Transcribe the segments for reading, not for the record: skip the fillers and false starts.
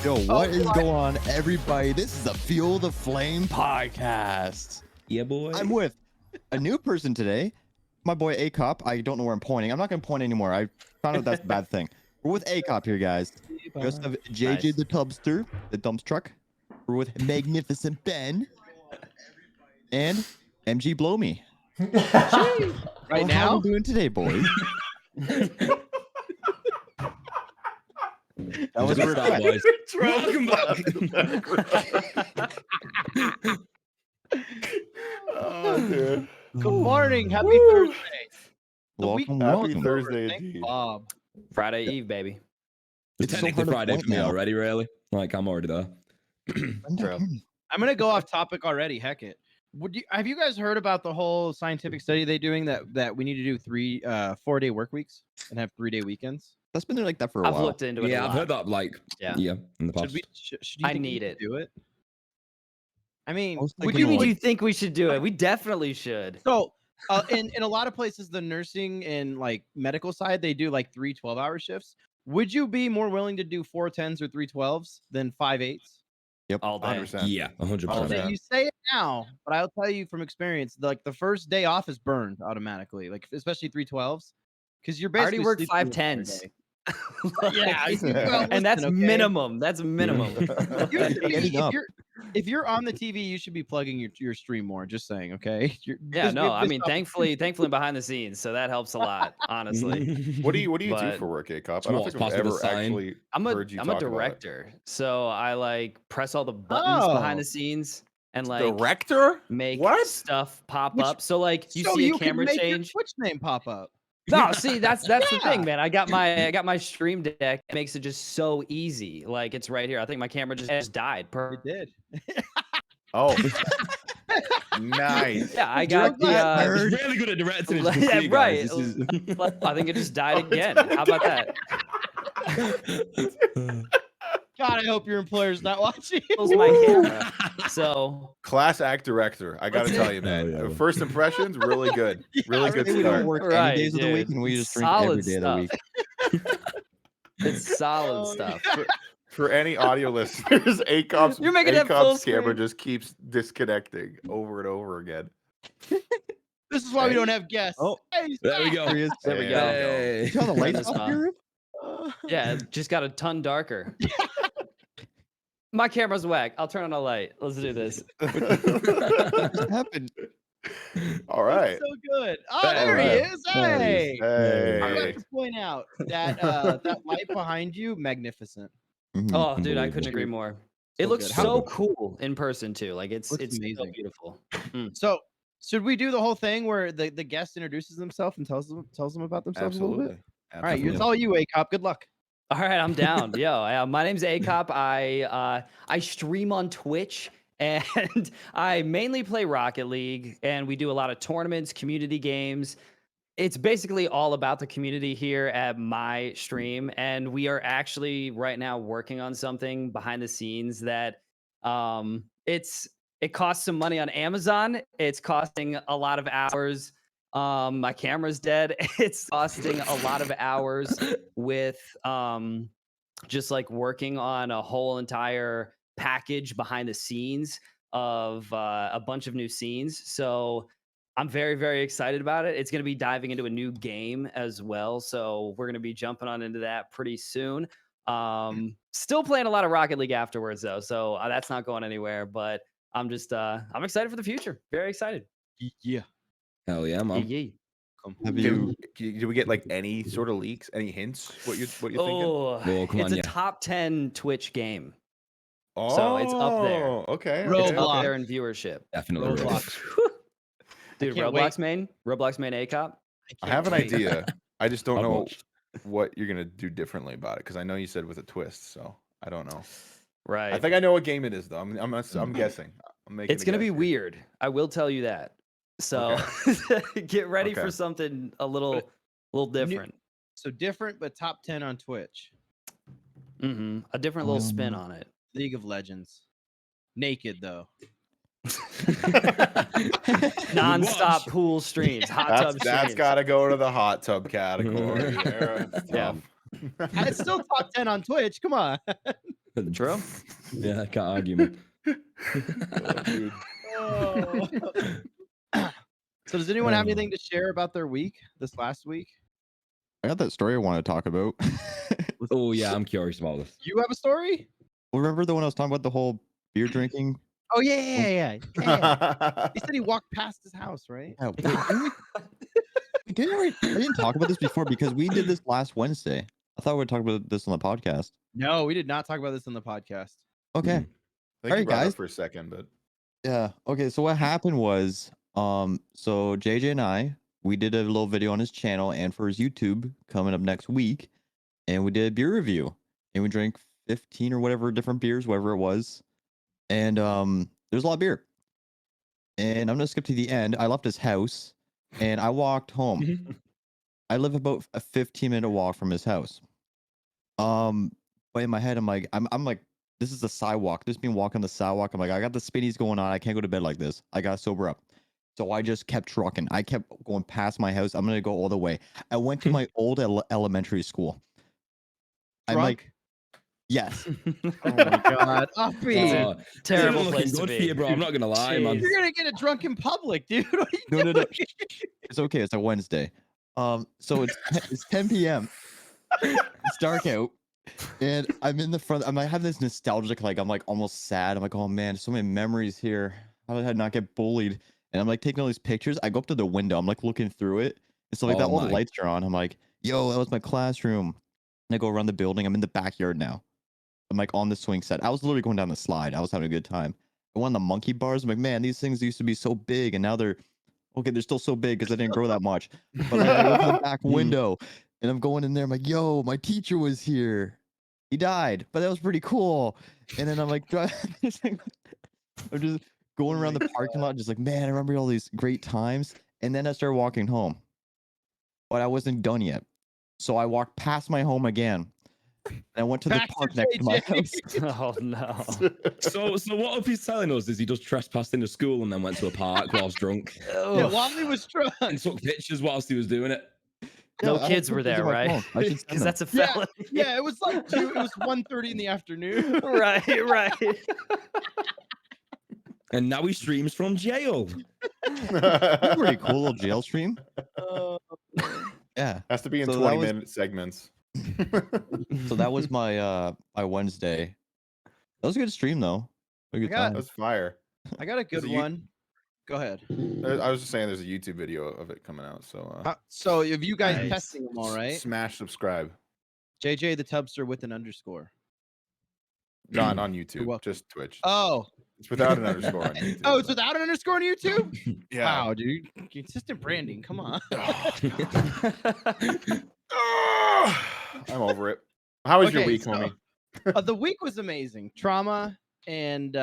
Yo, what is going on, everybody? This is the Fuel the Flame podcast. Yeah, boy. I'm with a new person today, my boy AyKop. I don't know where I'm pointing. I'm not going to point anymore. I found out that's a bad thing. We're with AyKop here, guys. We also have JJ Nice. the Tubster, the dump truck. We're with Magnificent Ben and MG Blow Me. Right now? How are we doing today, boys? That was Good job, boys. Welcome back. Oh, dude. Good morning. Happy Thursday. The week- Welcome, Happy welcome. Thursday, Thank indeed. Bob. Friday Eve, baby. It's It's so technically hard to Friday point for me now. already, really. Like, I'm already there. True. I'm gonna go off topic already. Heck it. Have you guys heard about the whole scientific study they're doing that we need to do 4-day work weeks and have 3-day weekends? That's been there like that for a I've while. looked into it. Yeah, a I've lot. heard that, like, Yeah. in the past. Should you I think we need should it. do it? I mean, I was What thinking do you mean like- you think we should do it? We definitely should. so in a lot of places, the nursing and like medical side, they do like 3 12-hour shifts. Would you be more willing to do 4 10s or 3 12s than 5 8s? All day. 100%. Yeah, 100%. Oh, So yeah. you say it now, but I'll tell you from experience, like the first day off is burned automatically, like especially 3 12s, because you're I already basically worked sleeping 5 the entire 10s. day. Like, Yeah, well, and that's listen, okay? minimum. That's minimum. You should be- Getting up. if you're on the TV, you should be plugging your stream more. Just saying, okay? Yeah, Because no, I this mean, stuff- thankfully behind the scenes, so that helps a lot, honestly. What do you do But- for work, AyKop? It's I don't what's think I've possible ever to sign. actually I'm heard you a talk about it. director, so I like press all the buttons behind Oh. the scenes and like Director? make What? stuff pop Which- up. So like you so see you a can camera make change. your Twitch name pop up. No, see, that's the Yeah. thing, man. I got my stream deck. It makes it just so easy. Like it's right here. I think my camera just died. It did. Oh. Nice. Yeah, I got the. He's really good at directing. as you can Yeah, see, right. guys. This is- I think it just died again. How about that? God, I hope your employer's not watching. Kills my camera. So Class act director. I got to tell you, man. Oh, yeah. First impressions, really good. Really good Maybe we don't start. work Right, any days of the week, dude. and we just drink every Solid day of the stuff. week. it's solid Oh, stuff. For any audio listeners, AyKop's You're making that full camera screen. just keeps disconnecting over and over again. This is why we don't have guests. Oh, Hey, There we go. There he is. There we go. Hey. You turn the lights That's off fine. here? Yeah, it just got a ton darker. My camera's whack. I'll turn on a light. Let's do this. What just happened? All right. So good. Oh, Hey, there right. he is. Hey. I Hey. got to point out that that light behind you, magnificent. Mhm, Oh, dude, I unbelievable. couldn't agree more. It So looks good. so cool in person too. Like it's Looks so amazing. beautiful. So, should we do the whole thing where the guest introduces himself and tells them about themselves a little Absolutely. bit? All right, it's Absolutely. all you, AyKop. Good luck. All right, I'm down. Yo, my name's AyKop. I stream on Twitch and I mainly play Rocket League, and we do a lot of tournaments, community games. It's basically all about the community here at my stream, and we are actually right now working on something behind the scenes that it costs some money on Amazon. It's costing a lot of hours. My camera's dead. It's costing a lot of hours with just like working on a whole entire package behind the scenes of a bunch of new scenes. So I'm very, very excited about it. It's going to be diving into a new game as well. So we're going to be jumping on into that pretty soon. Still playing a lot of Rocket League afterwards though. So that's not going anywhere, but I'm just, I'm excited for the future. Very excited. Yeah. Hell yeah, man. Yee. Have you? Do we get like any sort of leaks, any hints? What you're thinking? Oh, Oh, come it's on, a yeah. top 10 Twitch game. So it's up there. Oh, Okay. Roblox. It's okay. up there in viewership. Definitely. Roblox. Dude, can't Roblox main? Roblox main AyKop? I have an wait. idea. I just don't I've know watched. what you're gonna do differently about it because I know you said with a twist, so I don't know. Right. I think I know what game it is though. I'm guessing. I'm making. It's a going to guess be here. weird. I will tell you that. So get ready Okay. for something a little different. So different, but top 10 on Twitch. A different little spin on it. League of Legends. Naked though. Non-stop pool streams, hot tub That's streams. got to go to the hot tub category. There, it's Yeah. tough. It's still top 10 on Twitch. Come on. True. Yeah, I can't argue, man. Dude. Oh. So does anyone have Oh. anything to share about their week this last week? I got that story I want to talk about. Oh yeah, I'm curious about this. You have a story? Remember the one I was talking about, the whole beer drinking? Oh yeah. He said he walked past his house, right? Yeah, I didn't talk about this before because we did this last Wednesday. I thought we'd talk about this on the podcast. No, we did not talk about this on the podcast. Okay. I think Alright, you brought it guys. up for a second, but Yeah. Okay. So what happened was, so JJ and I, we did a little video on his channel and for his YouTube coming up next week, and we did a beer review, and we drank 15 or whatever different beers, whatever it was, and there's a lot of beer. And I'm gonna skip to the end. I left his house, and I walked home. I live about a 15-minute walk from his house. But in my head, I'm like, this is the sidewalk. This being walking the sidewalk. I'm like, I got the spinnies going on. I can't go to bed like this. I gotta sober up. So I just kept trucking. I kept going past my house. I'm gonna go all the way. I went to my old elementary school. I'm Drunk? like, yes. Oh my god, Uppy. Oh, Terrible it's place looking to good be. for you, bro. I'm not gonna lie, man. Jeez. You're gonna get it drunk in public, dude. What are you No, no, doing? It's okay. It's a Wednesday. So it's 10 p.m. It's dark out. And I'm in the front. I have this nostalgic, like I'm like almost sad. I'm like, oh man, so many memories here. How did I not get bullied? And I'm like taking all these pictures. I go up to the window. I'm like looking through it. And so like that Oh all the my. lights are on. I'm like, yo, that was my classroom. And I go around the building. I'm in the backyard now. I'm like on the swing set. I was literally going down the slide. I was having a good time. I went on the monkey bars. I'm like, man, these things used to be so big, and now they're still so big because I didn't grow that much. But like, I go to the back window, and I'm going in there. I'm like, yo, my teacher was here. He died, but that was pretty cool. And then I'm like, I'm just going around the parking lot, just like, man, I remember all these great times. And then I started walking home, but I wasn't done yet. So I walked past my home again. And I went to the Back to park next to my JJ. house. Oh no. So what if he's telling us is he just trespassed into school and then went to a park whilst drunk Yeah, while he was drunk. and took pictures whilst he was doing it? No I have kids were pictures there, on my right? phone. I should send Because them. that's a Yeah, felony. Yeah, it was like 1:30 in the afternoon. right. And now he streams from jail. Pretty cool little jail stream. Uh, Yeah. Has to be in So that was- 20-minute segments. So that was my my Wednesday. That was a good stream though. A good time. That's fire. I got a good you- one. Go ahead. I was just saying there's a YouTube video of it coming out. So So if you guys Nice. testing them all right, smash subscribe. JJ the Tubster with an underscore. Not on YouTube, welcome. just Twitch. Oh, It's without an underscore on YouTube. oh, it's without an underscore on YouTube. Yeah. Wow, dude, consistent branding. Come on. I'm over it. How was your Okay, week, so- homie? The week was amazing. Trauma and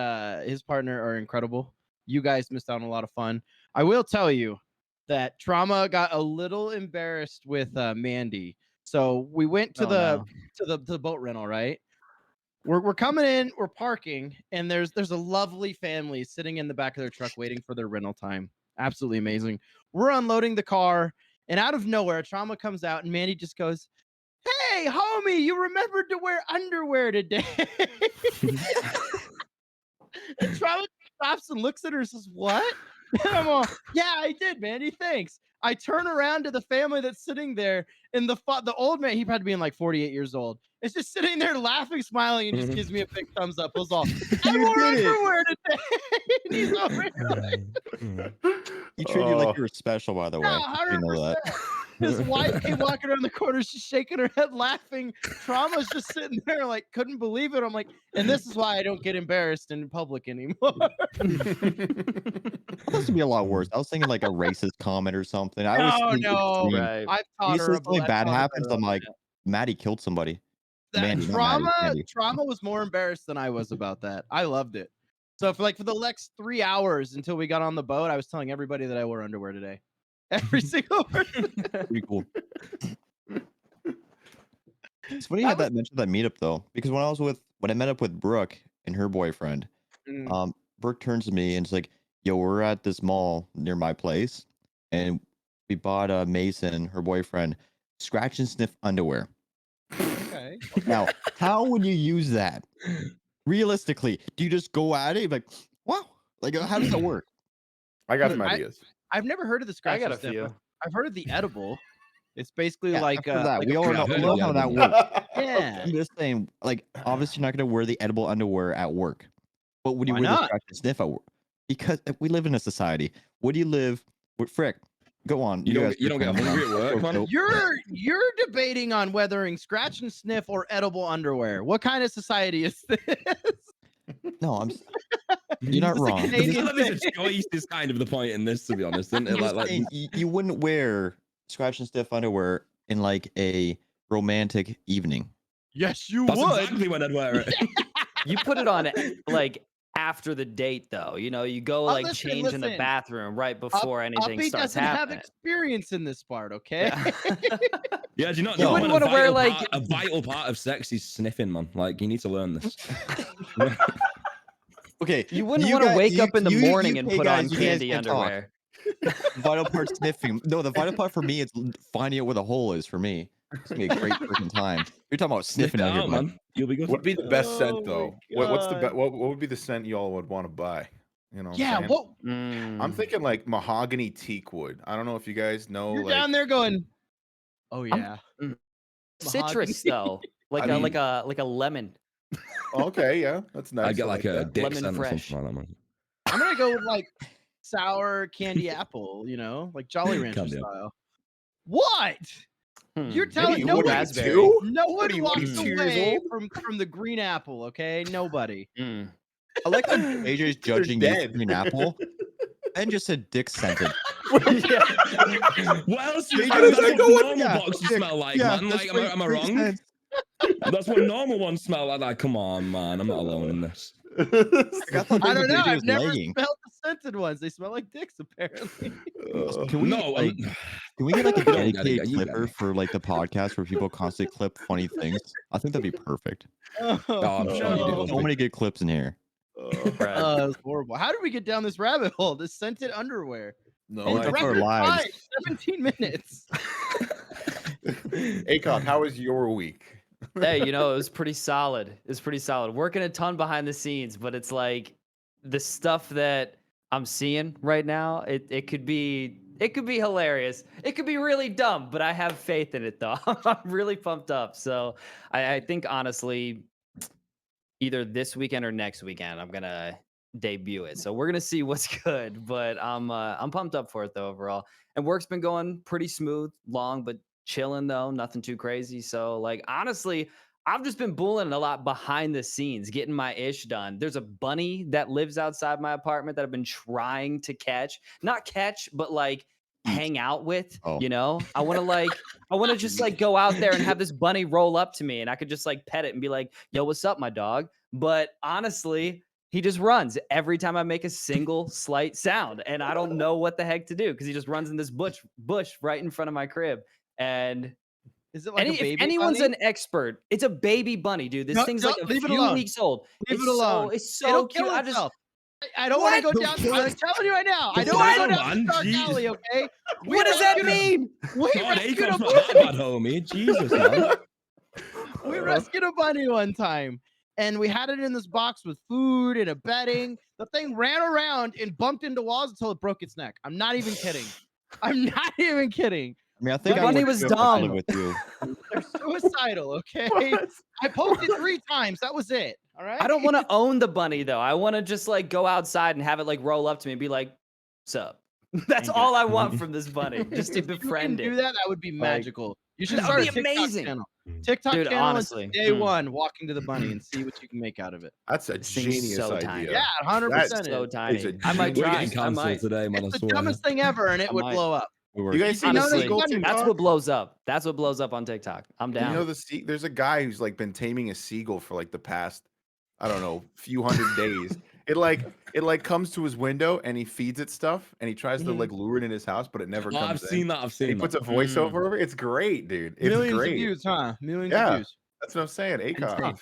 his partner are incredible. You guys missed out on a lot of fun. I will tell you that Trauma got a little embarrassed with Mandy. So we went to the boat rental, right? We're coming in, we're parking, and there's a lovely family sitting in the back of their truck waiting for their rental time. Absolutely amazing. We're unloading the car, and out of nowhere, Trauma comes out, and Mandy just goes, "Hey, homie, you remembered to wear underwear today." And Trauma stops and looks at her and says, "What?" And I'm all, "Yeah, I did, Mandy. Thanks." I turn around to the family that's sitting there, and the old man, he had to be in like 48 years old. It's just sitting there laughing, smiling, and just gives me a big thumbs up. Was all, "I You wore did it." underwear today." And he's over here like, He treated you Oh. like you were special, by the way. "Yeah, I didn't know that. 100%. His wife came walking around the corner, she's shaking her head, laughing. Trauma's just sitting there, like, couldn't believe it. I'm like, and this is why I don't get embarrassed in public anymore. It has to be a lot worse. I was thinking like a racist comment or something. I was thinking No. extreme. Right. I've taught He her. says I've something bad taught her happens. I'm like, Maddie killed somebody. that Mandy, not Maddie, Mandy. Trauma was more embarrassed than I was about that. I loved it. So for the next 3 hours until we got on the boat, I was telling everybody that I wore underwear today. Every single person. Pretty cool. It's funny you had that mention that meetup though, because when I met up with Brooke and her boyfriend, Mm. Brooke turns to me and it's like, "Yo, we're at this mall near my place, and we bought Mason, her boyfriend, scratch and sniff underwear." Okay. Okay. Now, how would you use that? Realistically, do you just go at it like, wow? Like, how does that work? I got some I- ideas. I've never heard of the I scratch got and a sniff. few. I've heard of the edible. It's basically Yeah, like I've heard that. like We a all know, I've we heard know of how the that edible. works. Yeah. I'm just saying, like, obviously, you're not going to wear the edible underwear at work. But would you Why wear the not? scratch and sniff at work? Because we live in a society. Would you live with Frick? Go on. You guys don't get can, hungry at work, man? go. You're debating on weathering scratch and sniff or edible underwear. What kind of society is this? No, you're not It's a wrong. I'm just- Canadian There's a choice is kind of the point in this, to be honest, isn't it? I'm just Like, saying, you wouldn't wear scratch and sniff underwear in like a romantic evening. Yes, you that's would. exactly when I'd wear it. You put it on like after the date, though. You know, you go like listen, change in the listen. bathroom right before anything Uppy starts doesn't have happening. experience in this part, okay? Yeah. Yeah, do you not You know? wouldn't man, wanna wear, a vital part of sex is sniffing, man. Like, you need to learn this. Okay, You wouldn't want to wake up in the morning and UK put guys, on you guys candy can't talk. underwear. Vital part sniffing. No, the vital part for me is finding out where the hole is. For me, it's gonna be a great freaking time. You're talking about Sniff sniffing it out here, out, bud. man. You'll be good. What'd be the best Oh scent my though? What's the God. what would be the scent y'all would want to buy? You know what Yeah, I'm saying? what I'm thinking like mahogany teak wood. I don't know if you guys know. you're like, down there going, oh yeah. Citrus Mahogany. though, like I a mean- like a lemon. Okay, yeah, that's nice. I'd get I like a that. dick Lemon scent or fresh. something like that, man. I'm gonna go with like sour candy apple, like Jolly Rancher Candy apple. style. What? You're Hmm. telling you no what one, are you, raspberry. two? no What one are you, what are walks you, 2 years away old? from the green apple, okay? Nobody. Mm. I like how AJ's They're judging you for dead. green apple. Ben just said dick scented. Yeah. What else? Yeah, That's you what go with- normal yeah, boxes yeah, smell like, yeah, man. that's Like, what am I makes wrong? sense. That's what normal ones smell like. Like, come on, man. I'm not alone in this. Like, I thought I those don't know. AJ I've was never lagging. smelled the scented ones. They smell like dicks, apparently. Can we No, like? Can we get like a You got it, dedicated you got clipper it. for like the podcast where people constantly clip funny things? I think that'd be perfect. Oh, I'm sure you do. no. So many good clips in here. Brad. Oh, that's horrible. How did we get down this rabbit hole? This scented underwear. No, In We're talking record our lives. time, 17 minutes. AyKop, how was your week? Hey, it was pretty solid. It's pretty solid. Working a ton behind the scenes, but it's like the stuff that I'm seeing right now, it could be hilarious. It could be really dumb, but I have faith in it though. I'm really pumped up. So I think honestly, either this weekend or next weekend, I'm gonna debut it. So we're gonna see what's good. But I'm pumped up for it though overall. And work's been going pretty smooth, long, but chilling though, nothing too crazy. So like honestly, I've just been bulling a lot behind the scenes, getting my ish done. There's a bunny that lives outside my apartment that I've been trying to catch. Not catch, but like hang out with. Oh. I want to just like go out there and have this bunny roll up to me and I could just like pet it and be like, yo, what's up, my dog? But honestly, he just runs every time I make a single slight sound. And I don't know what the heck to do because he just runs in this bush right in front of my crib. And Is it like a baby if anyone's bunny? an expert, it's a baby bunny, dude. This No, thing's no, like a leave it few alone. weeks old. Leave It's it alone. It's It'll so kill cute. I just itself. I don't want to go What? down. Don't kill I'm telling you right now. I don't What, want to go down man? this dark Jeez. alley, okay? We what does that rescued a- mean? We God, rescued a AyKop's not bunny. that bad, homie. Jesus, man. We rescued a bunny one time, and we had it in this box with food and a bedding. The thing ran around and bumped into walls until it broke its neck. I'm not even kidding. I'm not even kidding. I mean, I think The I bunny would was too if I dumb. lived with you. They're suicidal, okay? I poked it 3 times. That was it. All right. I don't want to own the bunny though. I want to just like go outside and have it like roll up to me and be like, "Sup?" That's all I want from this bunny, just to If you can befriend do it. that, that would be magical. You should That start would a be TikTok amazing. channel. TikTok Dude, channel honestly. and day one, walking to the bunny and see what you can make out of it. That's a This thing's genius so idea. tiny. Yeah, 100%. That's So is. tiny. a I might We're try. getting I cancelled might. today, man. I It's the swear. dumbest thing ever, and it I would might. blow up. You guys see the Honestly, seagull that's that's TikTok? what blows up. That's what blows up on TikTok. I'm down. You know there's a guy who's like been taming a seagull for like the past, I don't know, few hundred days. It like comes to his window and he feeds it stuff and he tries to like lure it in his house, but it never Oh, comes I've in. seen that. I've And seen he that. puts a voiceover over it. It's great, dude. It's Millions great. of views, huh? Millions Yeah. of views. That's what I'm saying. AyKop. Insane.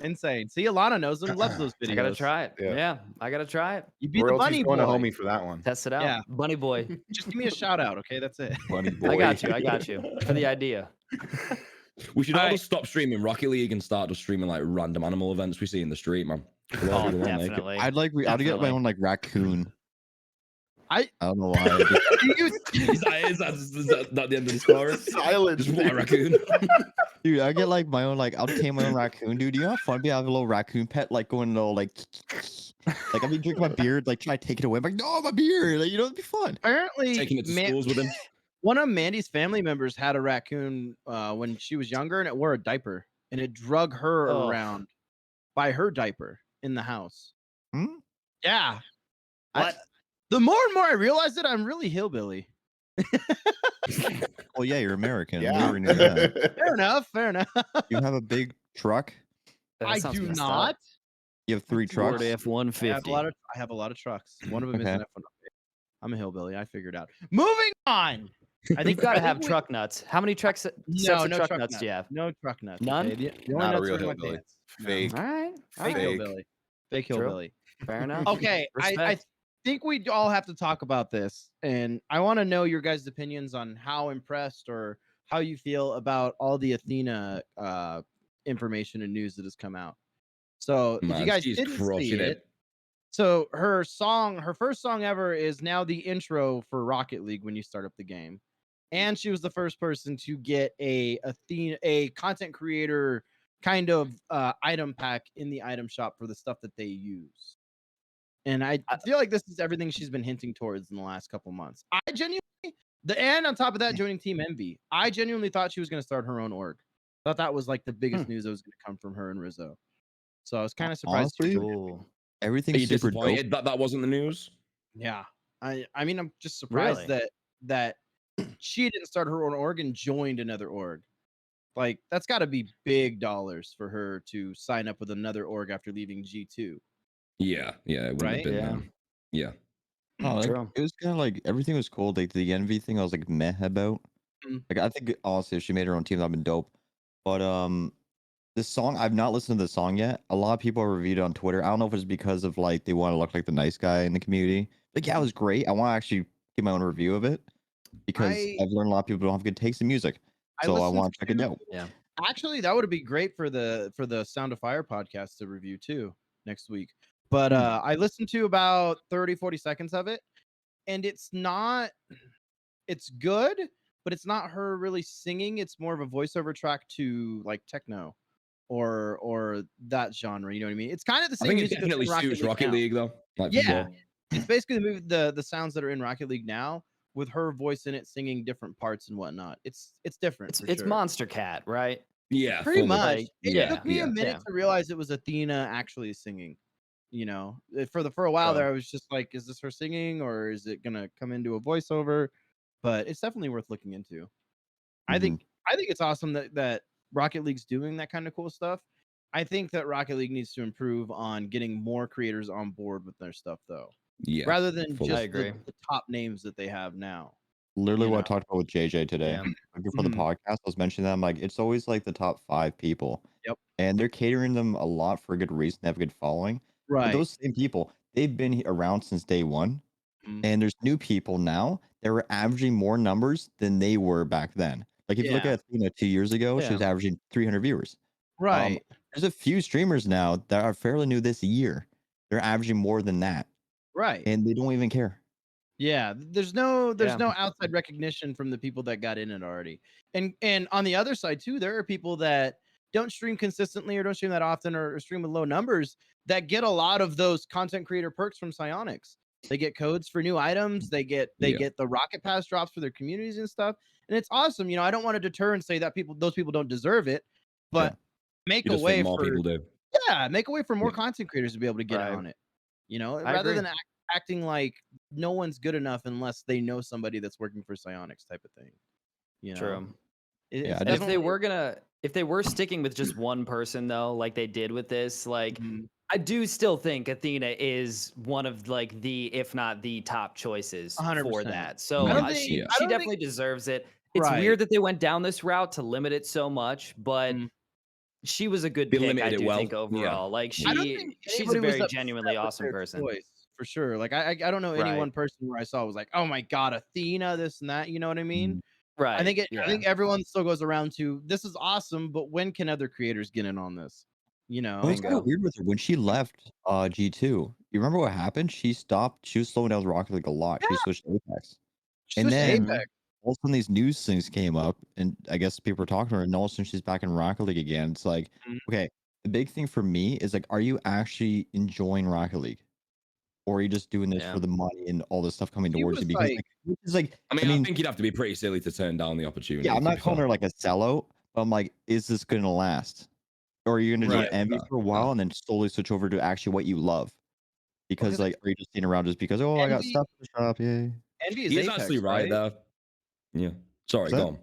Insane. See, Alana knows them, loves those videos. I gotta try it. Yeah. Yeah, I gotta try it. You beat the Royalties bunny going boy. to homie for that one. Test it out. Yeah. Bunny boy. Just give me a shout out, okay? That's it. Bunny boy. I got you. For the idea. We should all Alright. just stop streaming Rocket League and start just streaming like random animal events we see in the street, man. Whatever Oh, we want, make it. definitely. I'd get my Definitely. own like raccoon. I I don't know why. It'd be- Is that the end of the story? Silence. Just what a raccoon. Dude, I get like my own like I'll tame my own raccoon, dude. You know how fun it'd be to have a little raccoon pet like going little like I'll be drinking my beer, like try to take it away. I'm like, no, my beer. Like, you know, it'd be fun. apparently Taking it to schools with him. one of Mandy's family members had a raccoon when she was younger, and it wore a diaper, and it drug her Oh. around by her diaper in the house. Hmm? Yeah. What? The more and more I realize it, I'm really hillbilly. Well, yeah, you're American. We Yeah. already knew that. Fair enough. Fair enough. You have a big truck. That I sounds do messed not. up. You have 3 trucks. Ford F-150. I have a lot of trucks. One of them is Okay. an F-150. I'm a hillbilly. I figured out. Moving on. I You've got to I have we- truck nuts. How many sets of truck nuts do you have? No truck nuts. None? Okay? The only Not a nuts real are in my hillbilly. pants. No. Fake. All right. Fake Fake. hillbilly. Fake True. hillbilly. Fair enough. Okay, I Respect. think we all have to talk about this, and I want to know your guys' opinions on how impressed or how you feel about all the Athena information and news that has come out. So if Man, you guys she's didn't see crushing it, it. so her first song ever is now the intro for Rocket League when you start up the game. And she was the first person to get a content creator kind of item pack in the item shop for the stuff that they use. And I feel like this is everything she's been hinting towards in the last couple months. I genuinely, and on top of that, joining Team Envy, I genuinely thought she was going to start her own org. Thought that was like the biggest news that was going to come from her and Rizzo. So I was kind of surprised. Honestly, Ooh. Are everything's you super dope. disappointed that wasn't the news? Yeah, I mean, I'm just surprised Really? that she didn't start her own org and joined another org. Like that's got to be big dollars for her to sign up with another org after leaving G2. Yeah, it wouldn't Right? have been. Yeah. Yeah. No, like, True. it was kind of like everything was cool. Like the envy thing, I was like meh about. Mm. Like I think honestly, if she made her own team, that'd been dope. But this song, I've not listened to the song yet. A lot of people reviewed it on Twitter. I don't know if it's because of like they want to look like the nice guy in the community. Like, yeah, it was great. I want to actually give my own review of it because I've learned a lot of people don't have good taste in music. So I listened want to check it to- out. Yeah. Actually, that would be great for the Sound of Fire podcast to review too next week. But I listened to about 30-40 seconds of it, and it's good, but it's not her really singing. It's more of a voiceover track to like techno or that genre. You know what I mean? It's kind of the I same think it music that's in definitely suits Rocket now. League though. Like, Yeah. football. It's basically the sounds that are in Rocket League now with her voice in it singing different parts and whatnot. It's different. It's sure. Monster Cat, right? Yeah, Pretty fully. much. like, It yeah, took me a minute yeah. to realize it was Athena actually singing. You know, for a while Bro. there, I was just like, is this her singing or is it gonna come into a voiceover? But it's definitely worth looking into. I think it's awesome that Rocket League's doing that kind of cool stuff. I think that Rocket League needs to improve on getting more creators on board with their stuff though. Yeah. Rather than fully. just I agree. the top names that they have now. Literally You what I know. talked about with JJ today. Yeah. Like, before the Mhm. podcast, I was mentioning that I'm like, it's always like the top 5 people. Yep. And they're catering them a lot for a good reason. They have a good following. But Right. those same people, they've been around since day one. Mhm. And there's new people now that were averaging more numbers than they were back then. Like if you look Yeah. at Athena 2 years ago, she was averaging 300 viewers. Right. There's a few streamers now that are fairly new this year. They're averaging more than that. Right. And they don't even care. Yeah, there's no Yeah. outside recognition from the people that got in it already. And on the other side too, there are people that don't stream consistently or don't stream that often or stream with low numbers that get a lot of those content creator perks from Psyonix. They get codes for new items, they get the Rocket Pass drops for their communities and stuff. And it's awesome. You know, I don't want to deter and say that those people don't deserve it, but make You a just way think more for people do. make a way for more Yeah. content creators to be able to get Right. on it. You know, I rather agree. than acting like no one's good enough unless they know somebody that's working for Psyonix type of thing. You know, True. It's Yeah, I And if definitely- they were sticking with just one person though, like they did with this, like Mhm. I do still think Athena is one of like the, if not the top choices for 100%. that. So I don't Yeah. think- she I don't definitely deserves it. It's Right. weird that they went down this route to limit it so much, but Mhm. she was a good They pick, limited I it do well. think Yeah. overall. Like I don't think she's a anybody was very upset genuinely with awesome their person. choice, for sure. Like I don't know any Right. one person where I saw was like, oh my god, Athena, this and that. You know what I mean? Right. I think everyone still goes around to this is awesome, but when can other creators get in on this? You It know, was kind of Bingo. weird with her when she left G2. You remember what happened? She was slowing down Rocket League a lot. She switched to Apex. And switch to then Apex. all of a sudden these news things came up, and I guess people were talking to her, and all of a sudden she's back in Rocket League again. It's like, Mhm. okay, the big thing for me is like, are you actually enjoying Rocket League? Or are you just doing this Yeah. for the money and all this stuff coming She towards was you? Because like, which is like, I mean, I think you'd have to be pretty silly to turn down the opportunity. yeah, I'm to not be calling fair. her like a sellout, but I'm like, is this gonna last? Or are you gonna do Right. envy No, for a while and then slowly switch over to actually what you love? Because 'cause like, are you just sitting around just because, oh, I got Envy stuff in the shop, yay? Envy is He's Apex, actually right there. Yeah. Sorry, What's go that? on.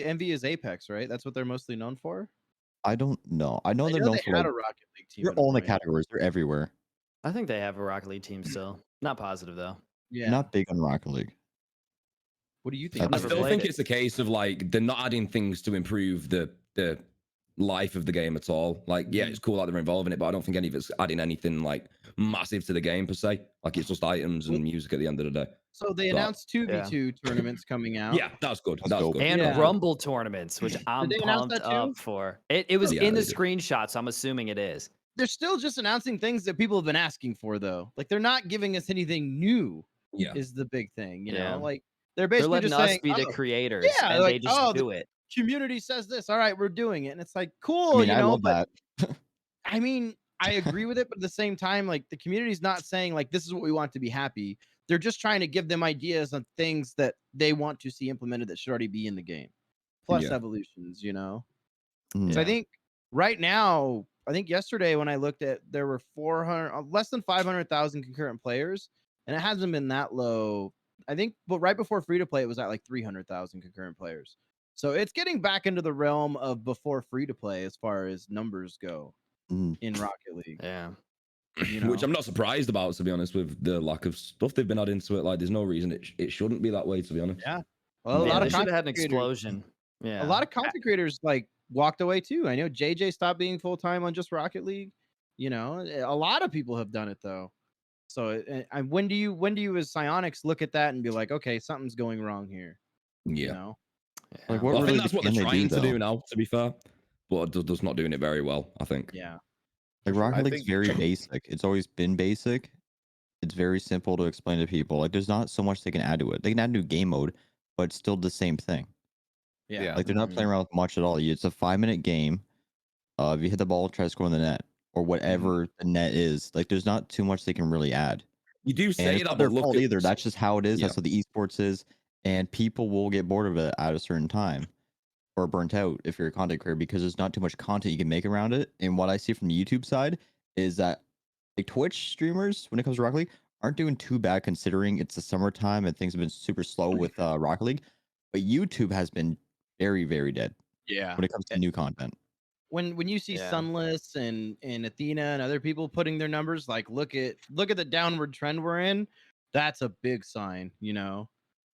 Envy is Apex, right? That's what they're mostly known for. I don't know. I know I they're know known they for had like a Rocket League team. they're at all in the point. categories. They're everywhere. I think they have a Rocket League team still. Not positive though. Yeah. They're not big on Rocket League. What do you I've think? I never Peter? still played think it. it's a case of like they're not adding things to improve the life of the game at all. Like, yeah, it's cool that they're involved in it, but I don't think any of it's adding anything like massive to the game per se. Like, it's just items and music at the end of the day. So they So, announced 2v2 tournaments coming out. yeah, that's good. That's That's dope. good. And Yeah. Rumble tournaments, which I'm they announce pumped that too? up for. It was Yeah, in the they did. screenshot, so I'm assuming it is. They're still just announcing things that people have been asking for, though. Like they're not giving us anything new. Yeah. Is the big thing, you Yeah. know? Like they're They're basically letting just us saying, be the "Oh, creators, yeah," and like, they just "Oh, do the it. community says this. All right, we're doing it." And it's like, cool, I mean, you I know, love but that. I mean, I agree with it, but at the same time, like the community's not saying like this is what we want to be happy. They're just trying to give them ideas on things that they want to see implemented that should already be in the game. Plus Yeah. evolutions, you know. Mm. So I Yeah. think right now, I think yesterday when I looked at, there were 400, less than 500,000 concurrent players, and it hasn't been that low. I think, but right before free to play, it was at like 300,000 concurrent players. So it's getting back into the realm of before free to play as far as numbers go Mm. in Rocket League. Yeah. You know, Which I'm not surprised about, to be honest, with the lack of stuff they've been adding to it. Like, there's no reason it shouldn't be that way, to be honest. yeah. Well, a Yeah, lot they of should have had an content creators, explosion. Yeah. a lot of content creators like walked away too. I know JJ stopped being full time on just Rocket League. You know, a lot of people have done it though. So, when do you as Psionics look at that and be like, okay, something's going wrong here? You Yeah. know, Like, Yeah. what Well, I think really that's what they're can they trying do to do though? now, to be fair. But just not doing it very well, I think. yeah, Like, for sure. Rocket I League's think very basic. It's always been basic. It's very simple to explain to people. Like, there's not so much they can add to it. They can add new game mode, but it's still the same thing. Yeah, Like, they're not playing around with much at all. It's a 5-minute game. If you hit the ball, try to score in the net or whatever the net is. Like, there's not too much they can really add. You do And say it's that, not but their look fault at either. That's just how it is. yeah. That's what the esports is. And people will get bored of it at a certain time or burnt out if you're a content creator because there's not too much content you can make around it. And what I see from the YouTube side is that like Twitch streamers, when it comes to Rocket League, aren't doing too bad considering it's the summertime and things have been super slow with Rocket League. But YouTube has been very, very dead yeah. when it comes to new content. When you see Yeah. Sunless and Athena and other people putting their numbers, like look at the downward trend we're in. That's a big sign, you know,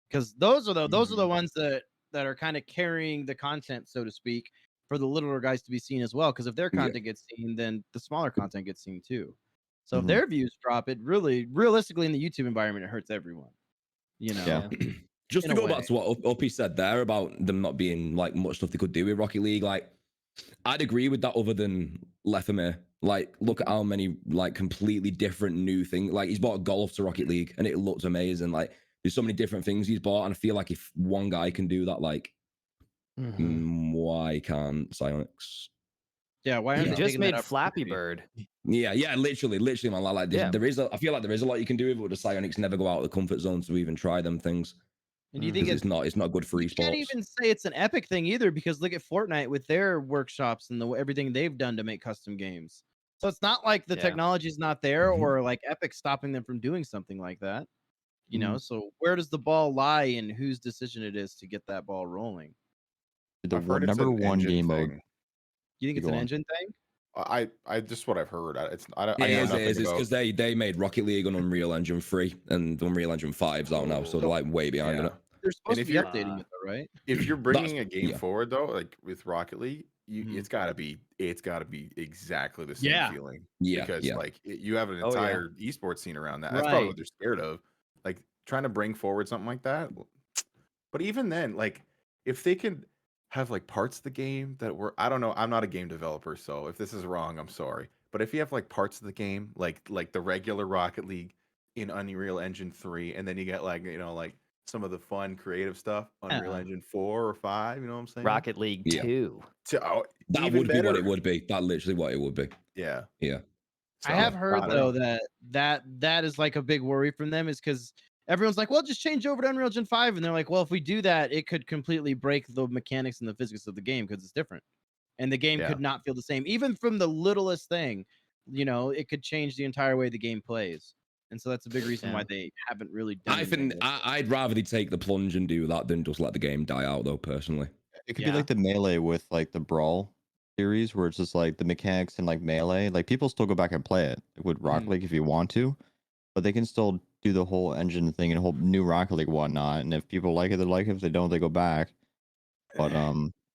because those are the ones that are kind of carrying the content, so to speak, for the littler guys to be seen as well. Because if their Yeah. content gets seen, then the smaller content gets seen too. So if Mhm. their views drop, it really, realistically, in the YouTube environment, it hurts everyone. You know, Yeah. Just in to a go back way. to what Uppy said there about them not being like much stuff they could do with Rocket League, like I'd agree with that other than Lefamir. Like, look at how many like completely different new things. Like, he's bought golf to Rocket League and it looks amazing. Like, there's so many different things he's bought, and I feel like if one guy can do that, like, why can't Psionics? Yeah, why He aren't they just taking that made Flappy opportunity? Bird. Yeah, literally, man. Like, Yeah. I feel like there is a lot you can do with it, but the Psionics never go out of the comfort zone to even try them things. And do you think Because it's not good for you can't esports. even say it's an Epic thing either, because look at Fortnite with their workshops and everything they've done to make custom games. So it's not like the Yeah. technology's not there Mhm. or like Epic stopping them from doing something like that. You Mm-hmm. know, so where does the ball lie and whose decision it is to get that ball rolling? The I've heard it's number an one engine game mode. thing. You think it's Go an on. engine thing? I just what I've heard. I know It is. nothing It's about. because they made Rocket League on Unreal Engine 3 and Unreal Engine 5's out now, so they're like way behind in Yeah. it. They're supposed to if be you're- updating it though, right? If you're bringing a game yeah. forward though, like with Rocket League, Mhm. it's gotta be exactly the same Yeah. feeling. Yeah, Because yeah. like you have an Oh, yeah. entire esports scene around that. That's probably Right. what they're scared of. Like trying to bring forward something like that. But even then, like if they can have like parts of the game that were, I don't know, I'm not a game developer, so if this is wrong, I'm sorry. But if you have like parts of the game, like the regular Rocket League in Unreal Engine 3, and then you get like, like some of the fun creative stuff, Unreal Yeah. Engine 4 or 5, you know what I'm saying? Rocket League Yeah. 2. That even would be what better. it would be. That literally what it would be. Yeah. Yeah. I have So, heard don't though know. that is like a big worry from them, is because everyone's like, well, just change over to Unreal Engine 5. And they're like, well, if we do that, it could completely break the mechanics and the physics of the game because it's different. And the game Yeah. could not feel the same. Even from the littlest thing, it could change the entire way the game plays. And so that's a big reason why Yeah. they haven't really done I anything think with it. I'd rather they take the plunge and do that than just let the game die out, though. Personally, It could Yeah. be like the Melee with like the Brawl series, where it's just like the mechanics and like Melee. Like people still go back and play it with Rocket Mhm. League if you want to, but they can still do the whole engine thing and whole new Rocket League whatnot. And if people like it, they like it. If they don't, they go back. But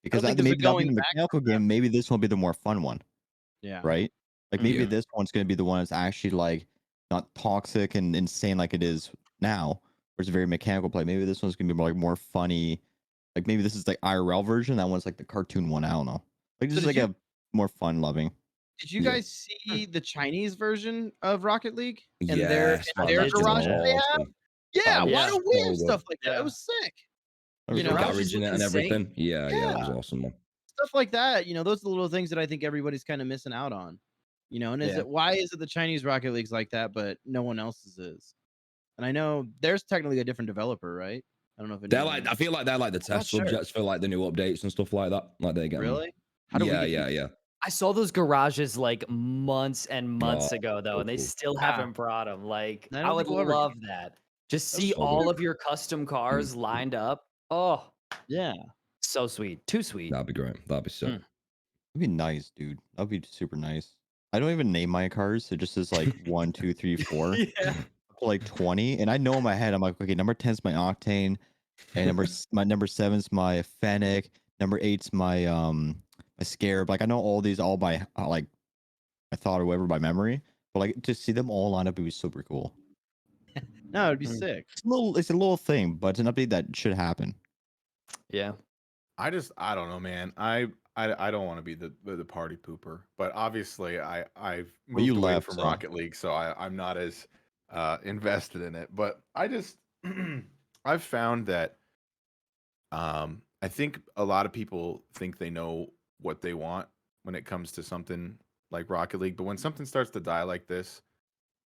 because think there's a maybe that'll be going the back mechanical game. Maybe this will be the more fun one, Yeah. right? Like maybe Yeah. this one's gonna be the one that's actually like not toxic and insane like it is now, where it's a very mechanical play. Maybe this one's gonna be more funny. Like maybe this is like IRL version. That one's like the cartoon one. I don't know. Like So just like a more fun loving. did you Yeah. guys see the Chinese version of Rocket League and yes, their man, that's garage did. that they have? awesome. Yeah, was why don't we have so stuff good. like that? It was sick. That was You know, really Garage cool. is Garage in it and insane. everything. Yeah, that was Yeah. awesome, man. Stuff like that. Those are the little things that I think everybody's kind of missing out on. And Yeah. why is it the Chinese Rocket Leagues like that, but no one else's is? And I know there's technically a different developer, right? I don't know if They're anyone like, I feel like they're like the not test sure. subjects for like the new updates and stuff like that. Like they get 'em. Really? How do we Yeah, get yeah, these? yeah. I saw those garages like months and months Oh, ago though, so and they cool. still Yeah. haven't brought them. Like I I don't would think we'll ever love get that. Just That's see so all cool. of your custom cars lined up. Oh, Yeah. so sweet. Too sweet. That'd be great. That'd be sick. Mm. That'd be nice, dude. That'd be super nice. I don't even name my cars. It just is like 1, 2, 3, 4, Yeah. up to like 20. And I know in my head, I'm like, okay, number 10 is my Octane, and my number 7's my Fennec, number 8's my Scarab. Like I know all these all by like I thought or whatever by memory. But like to see them all lined up would be super cool. No, it'd be Mm. sick. It's a little thing, but it's an update that should happen. Yeah. I don't know, man. I don't want to be the party pooper, but obviously I've Well, you moved away left, from so Rocket League, so I'm not as invested in it. But I just I've found that I think a lot of people think they know what they want when it comes to something like Rocket League, but when something starts to die like this,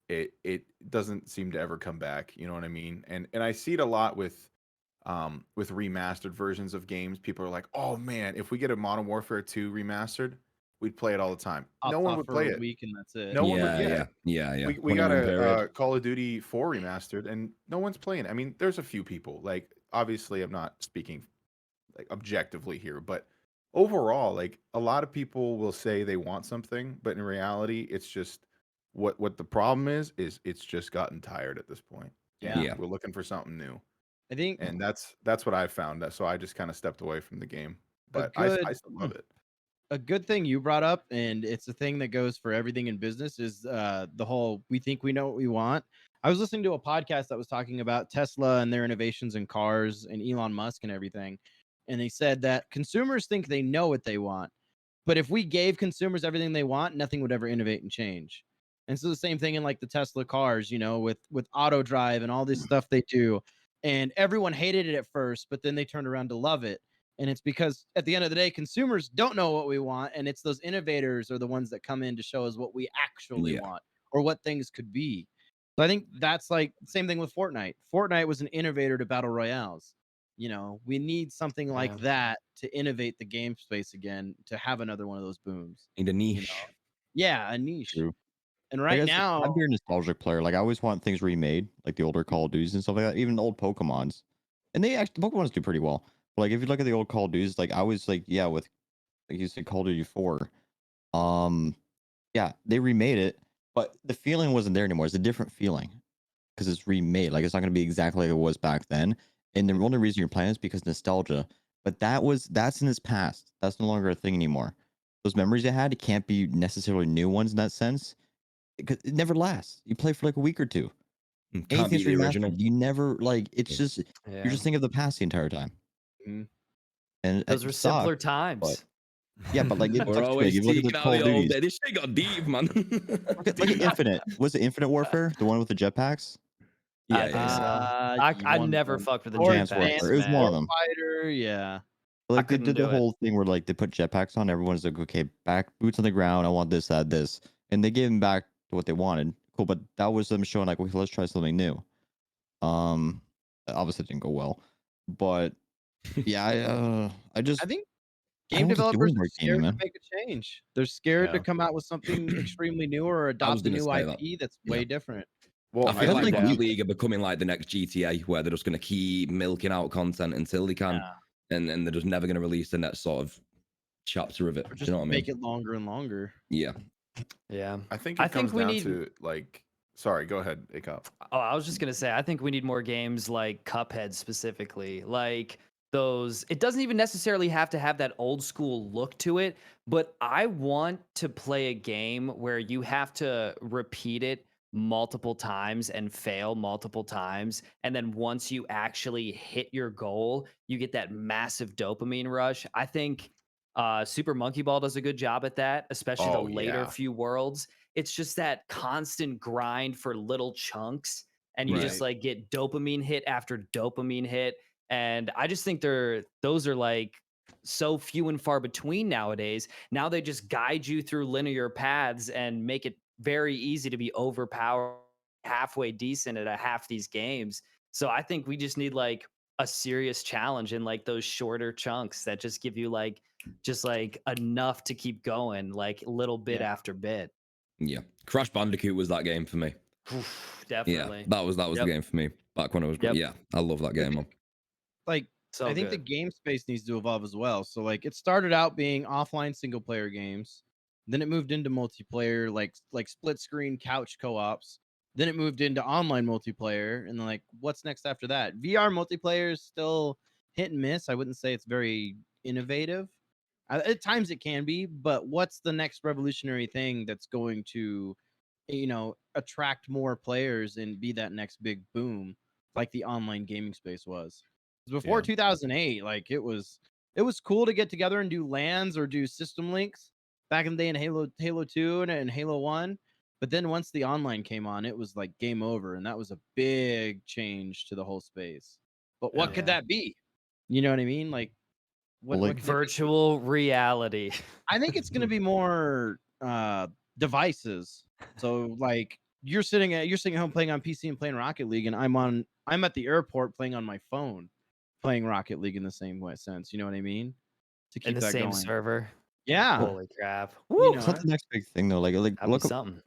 it doesn't seem to ever come back. You know what I mean? And I see it a lot with remastered versions of games. People are like, "Oh man, if we get a Modern Warfare 2 remastered, we'd play it all the time." No Pops one off would for play a it. week and that's it. No one would. Yeah, Yeah, yeah, yeah. we got Honeymoon a period. Call of Duty 4 remastered, and no one's playing it. I mean, there's a few people. Like, obviously, I'm not speaking like objectively here, but overall, like a lot of people will say they want something, but in reality, it's just what the problem is it's just gotten tired at this point. Yeah. Yeah. We're looking for something new, I think and that's what I found. So I just kind of stepped away from the game, but good I still love it. a good thing you brought up, and it's a thing that goes for everything in business, is the whole we think we know what we want. I was listening to a podcast that was talking about Tesla and their innovations in cars and Elon Musk and everything. And they said that consumers think they know what they want. But if we gave consumers everything they want, nothing would ever innovate and change. And so the same thing in like the Tesla cars, with auto drive and all this stuff they do. And everyone hated it at first, but then they turned around to love it. And it's because at the end of the day, consumers don't know what we want. And it's those innovators are the ones that come in to show us what we actually Yeah. want or what things could be. So I think that's like same thing with Fortnite. Fortnite was an innovator to battle royales. We need something like Yeah. that to innovate the game space again, to have another one of those booms. In the niche. Yeah, a niche. true. And Like, right I'm now, a very nostalgic player. Like I always want things remade, like the older Call of Duties and stuff like that. Even the old Pokemons, and they actually Pokemons do pretty well. But like if you look at the old Call of Duties, like I was like, yeah, with like you said, Call of Duty 4. Yeah, they remade it, but the feeling wasn't there anymore. It's a different feeling because it's remade. Like it's not going to be exactly like it was back then. And the only reason you're playing is because nostalgia. But that's in its past. That's no longer a thing anymore. Those memories you had, it can't be necessarily new ones in that sense. Because it never lasts. You play for like a week or two. Can't Anything's be the original. remastered. You never like. It's Yeah. just Yeah. you're just thinking of the past the entire time. Mhm. and Those it were simpler sucked, times. yeah, but like it We're sucks too. Like, always if you look at the seeking out Call the of old Duties. day. This shit got deep, man. Look at Infinite. Was it Infinite Warfare? The one with the jetpacks? I think so. I one of never them. fucked with the Or Advanced jetpacks, Warfare. It was man. one of them. Fighter, yeah. Like they couldn't did the do it. whole thing where like they put jetpacks on. Everyone's like, okay, back boots on the ground. I want this, that, this, and they gave them back to what they wanted. Cool, but that was them showing like, okay, let's try something new. Obviously it didn't go well, but yeah, I just I think I game want to see developers more are gaming, scared to man. make a change. They're scared to Yeah. come out with something extremely new or I was adopt a gonna new say that. IP that's Yeah. way different. Well, I feel that's like like Rocket weak. League are becoming like the next GTA, where they're just going to keep milking out content until they can, and they're just never going to release the next sort of chapter of it. Or Do just you know what I mean? make it longer and longer. Yeah. Yeah. I think I it think comes we down need- to like. Sorry, go ahead, AyKop. Oh, I was just gonna say, I think we need more games like Cuphead specifically. Like those, it doesn't even necessarily have to have that old school look to it, but I want to play a game where you have to repeat it multiple times and fail multiple times. And then once you actually hit your goal, you get that massive dopamine rush. I think Super Monkey Ball does a good job at that, especially the Oh, later yeah. few worlds. It's just that constant grind for little chunks, and you just Right. like get dopamine hit after dopamine hit. And I just think those are like so few and far between nowadays. Now they just guide you through linear paths and make it very easy to be overpowered, halfway decent at a half these games. So I think we just need like a serious challenge in like those shorter chunks that just give you like just like enough to keep going, like little bit Yeah. after bit. Yeah. Crash Bandicoot was that game for me. Definitely. Yeah, that was the Yep. game for me back when I was. Yep. Yeah, I love that game, man. Like So I think the good. game space needs to evolve as well. So like it started out being offline single player games, then it moved into multiplayer, like split screen couch co-ops. Then it moved into online multiplayer, and then like what's next after that? VR multiplayer is still hit and miss. I wouldn't say it's very innovative. At times it can be, but what's the next revolutionary thing that's going to, attract more players and be that next big boom, like the online gaming space was? 'Cause before Yeah. 2008, like it was cool to get together and do LANs or do system links back in the day in Halo 2 and Halo 1. But then once the online came on, it was like game over, and that was a big change to the whole space. But what could Yeah. that be? You know what I mean? Like Well, what like, could it be? Virtual reality. I think it's gonna be more devices. So like you're sitting at home playing on PC and playing Rocket League, and I'm at the airport playing on my phone, playing Rocket League in the same way sense. You know what I mean? To keep In the that same going. server. Yeah. Holy crap. You Woo! know, it's not the next big thing though. Like That'd be look at, something.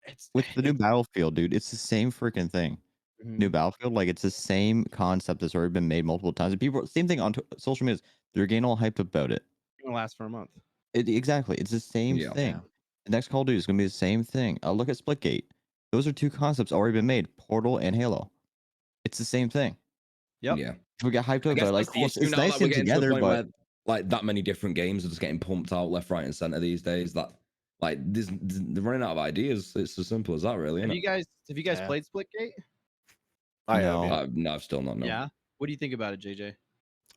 it's with the new Battlefield, dude. It's the same freaking thing. New Mhm. Battlefield, like it's the same concept that's already been made multiple times. And people, same thing on social media. They're getting all hyped about it. Gonna last for a month. Exactly, it's the same Yeah. thing. Yeah. The next Call of Duty is gonna be the same thing. Look at Splitgate. Those are two concepts already been made. Portal and Halo. It's the same thing. Yep. Yeah. We get hyped I up guess about it. Like, that's the cool, issue it's now nice that we're in getting to the together, point but where like that many different games are just getting pumped out left, right, and center these days. That like they're running out of ideas. It's as simple as that, really. Have Isn't you guys Yeah. played Splitgate? I No. have. Yeah. No, I've still not. No. Yeah. What do you think about it, JJ?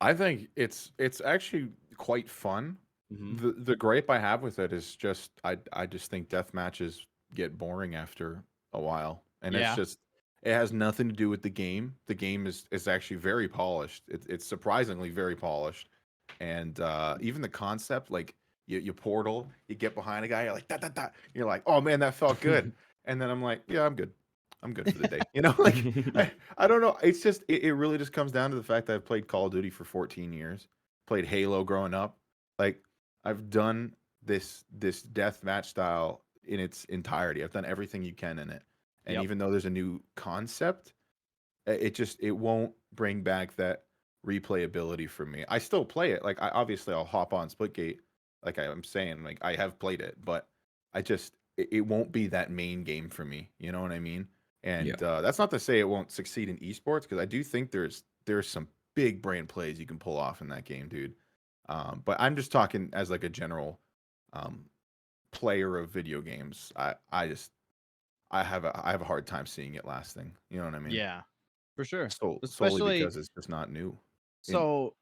I think it's actually quite fun. Mhm. The gripe I have with it is just I just think death matches get boring after a while, and Yeah. it's just it has nothing to do with the game. The game is actually very polished. It's surprisingly very polished, and even the concept, like you portal, you get behind a guy, you're like that, you're like, oh man, that felt good, and then I'm like, yeah, I'm good for the day. You know, like I don't know. It's just it really just comes down to the fact that I've played Call of Duty for 14 years, played Halo growing up. Like I've done this death match style in its entirety. I've done everything you can in it. And Yep. even though there's a new concept, it won't bring back that replayability for me. I still play it. Like I'll hop on Splitgate, like I'm saying, like I have played it, but it won't be that main game for me. You know what I mean? And that's not to say it won't succeed in esports, because I do think there's some big brain plays you can pull off in that game, dude. But I'm just talking as like a general player of video games. I have a hard time seeing it lasting. You know what I mean? Yeah. For sure. Solely Especially because it's just not new. so